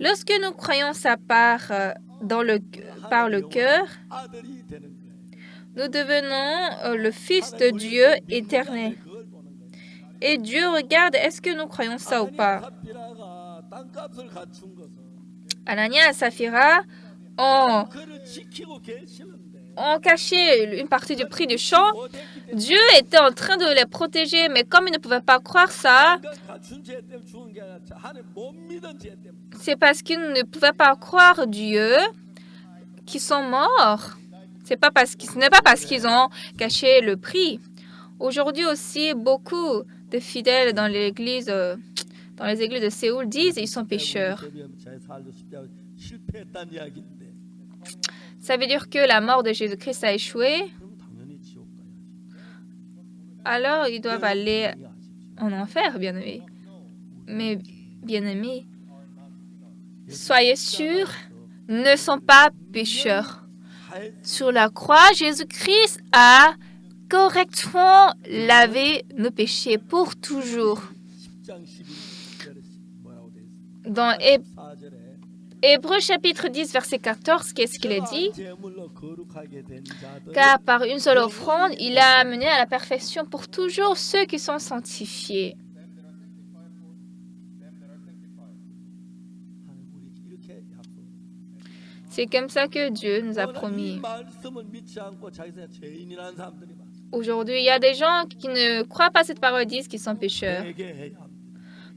[SPEAKER 1] lorsque nous croyons ça par le cœur, nous devenons le Fils de Dieu éternel. Et Dieu regarde, est-ce que nous croyons ça ou pas? Anania et Saphira ont caché une partie du prix du champ. Dieu était en train de les protéger, mais comme ils ne pouvaient pas croire ça, c'est parce qu'ils ne pouvaient pas croire Dieu qu'ils sont morts. Ce n'est pas parce qu'ils ont caché le prix. Aujourd'hui aussi, beaucoup de fidèles dans les églises de Séoul disent qu'ils sont pécheurs. Ça veut dire que la mort de Jésus-Christ a échoué.
[SPEAKER 2] 그럼 당연히 지옥 가야지.
[SPEAKER 1] Alors, ils doivent aller
[SPEAKER 2] 분명히 아십시오.
[SPEAKER 1] en enfer, bien-aimés. Mais, bien-aimés, soyez sûrs, ne sont pas pécheurs. Sur la croix, Jésus-Christ a correctement lavé nos péchés pour toujours.
[SPEAKER 2] 10장 12절에 뭐라고 돼 있어요?
[SPEAKER 1] Dans
[SPEAKER 2] 4절에
[SPEAKER 1] Hébreux chapitre 10, verset 14, qu'est-ce qu'il est dit?
[SPEAKER 2] 제물로 거룩하게 된 자들
[SPEAKER 1] Car par une seule offrande, il a amené à la perfection pour toujours ceux qui sont sanctifiés.
[SPEAKER 2] 하나님 우리에게 이렇게 약속을
[SPEAKER 1] C'est comme ça que Dieu nous a
[SPEAKER 2] 이
[SPEAKER 1] promis.
[SPEAKER 2] 말씀을 믿지 않고 자기 생각 죄인이라는 사람들이 많아요.
[SPEAKER 1] Aujourd'hui, il y a des gens qui ne croient pas cette parole, disent qu'ils sont pécheurs.
[SPEAKER 2] 회개해야 합니다.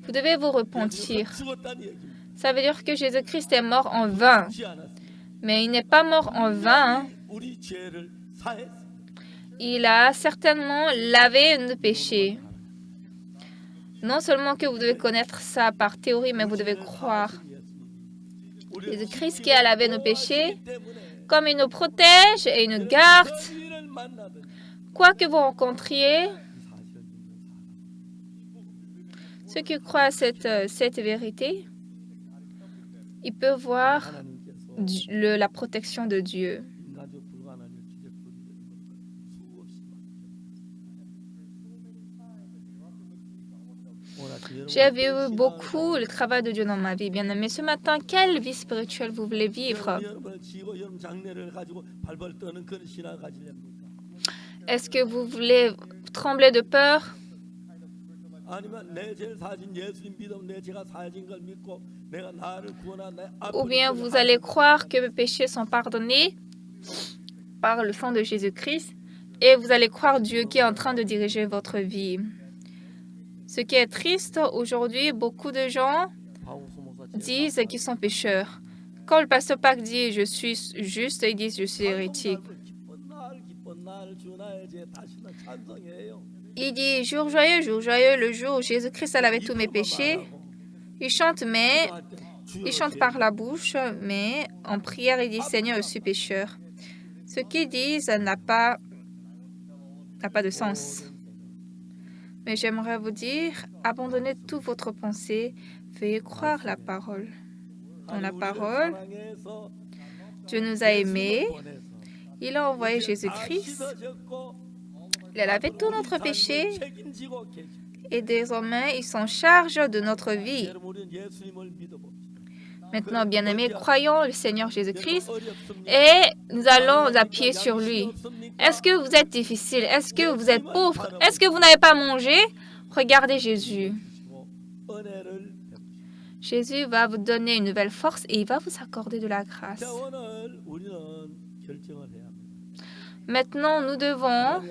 [SPEAKER 1] Vous devez vous repentir.
[SPEAKER 2] 예수가 죽었다는 얘기입니다.
[SPEAKER 1] Ça veut dire que Jésus-Christ est mort en vain.
[SPEAKER 2] 죽지 않았습니다.
[SPEAKER 1] Mais il n'est pas mort en vain.
[SPEAKER 2] 우리 죄를 사했습니다.
[SPEAKER 1] Il a certainement lavé nos péchés. Non seulement que vous devez connaître ça par théorie, mais vous devez croire. Jésus-Christ qui a lavé nos péchés, comme il nous protège et il nous garde, quoi que vous rencontriez, ceux qui croient à cette vérité, ils peuvent voir la protection de Dieu. J'ai vu beaucoup le travail de Dieu dans ma vie, bien aimé. Ce matin, quelle vie spirituelle vous voulez vivre? Est-ce que vous voulez trembler de peur? Ou bien vous allez croire que vos péchés sont pardonnés par le sang de Jésus-Christ et vous allez croire Dieu qui est en train de diriger votre vie. Ce qui est triste aujourd'hui, beaucoup de gens disent qu'ils sont pécheurs. Quand le pasteur Park dit « je suis juste », ils disent « je suis hérétique ». Il dit « jour joyeux, le jour où Jésus-Christ a lavé tous mes péchés ». Il chante par la bouche, mais en prière, il dit « Seigneur, je suis pécheur ». Ce qu'ils disent n'a pas de sens. Mais j'aimerais vous dire, abandonnez toute votre pensée, veuillez croire la parole. Dans la parole, Dieu nous a aimés, il a envoyé Jésus-Christ, il a lavé tout notre péché et désormais il s'en charge de notre vie. Maintenant, bien-aimés, croyons le Seigneur Jésus-Christ et nous allons appuyer sur lui. Est-ce que vous êtes difficile? Est-ce que vous êtes pauvre? Est-ce que vous n'avez pas mangé? Regardez Jésus. Jésus va vous donner une nouvelle force et il va vous accorder de la grâce. Maintenant, nous devons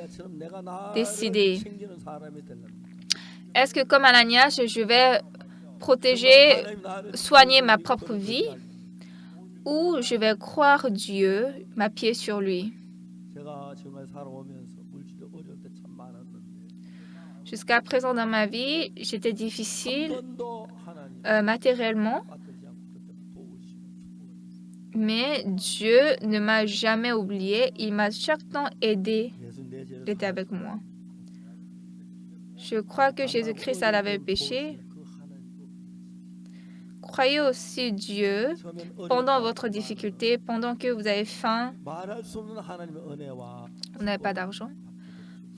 [SPEAKER 1] décider. Est-ce que comme Ananias, je vais protéger, soigner ma propre vie ou je vais croire Dieu, m'appuyer sur lui? Jusqu'à présent dans ma vie, j'étais difficile matériellement, mais Dieu ne m'a jamais oublié. Il m'a chaque temps aidé. Il était avec moi. Je crois que Jésus-Christ a lavé le péché. Croyez aussi Dieu pendant votre difficulté, pendant que vous avez faim, vous n'avez pas d'argent.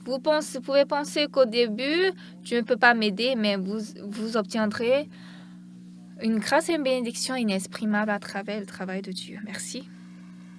[SPEAKER 1] Vous pouvez penser qu'au début, Dieu ne peut pas m'aider, mais vous obtiendrez une grâce et une bénédiction inexprimable à travers le travail de Dieu. Merci.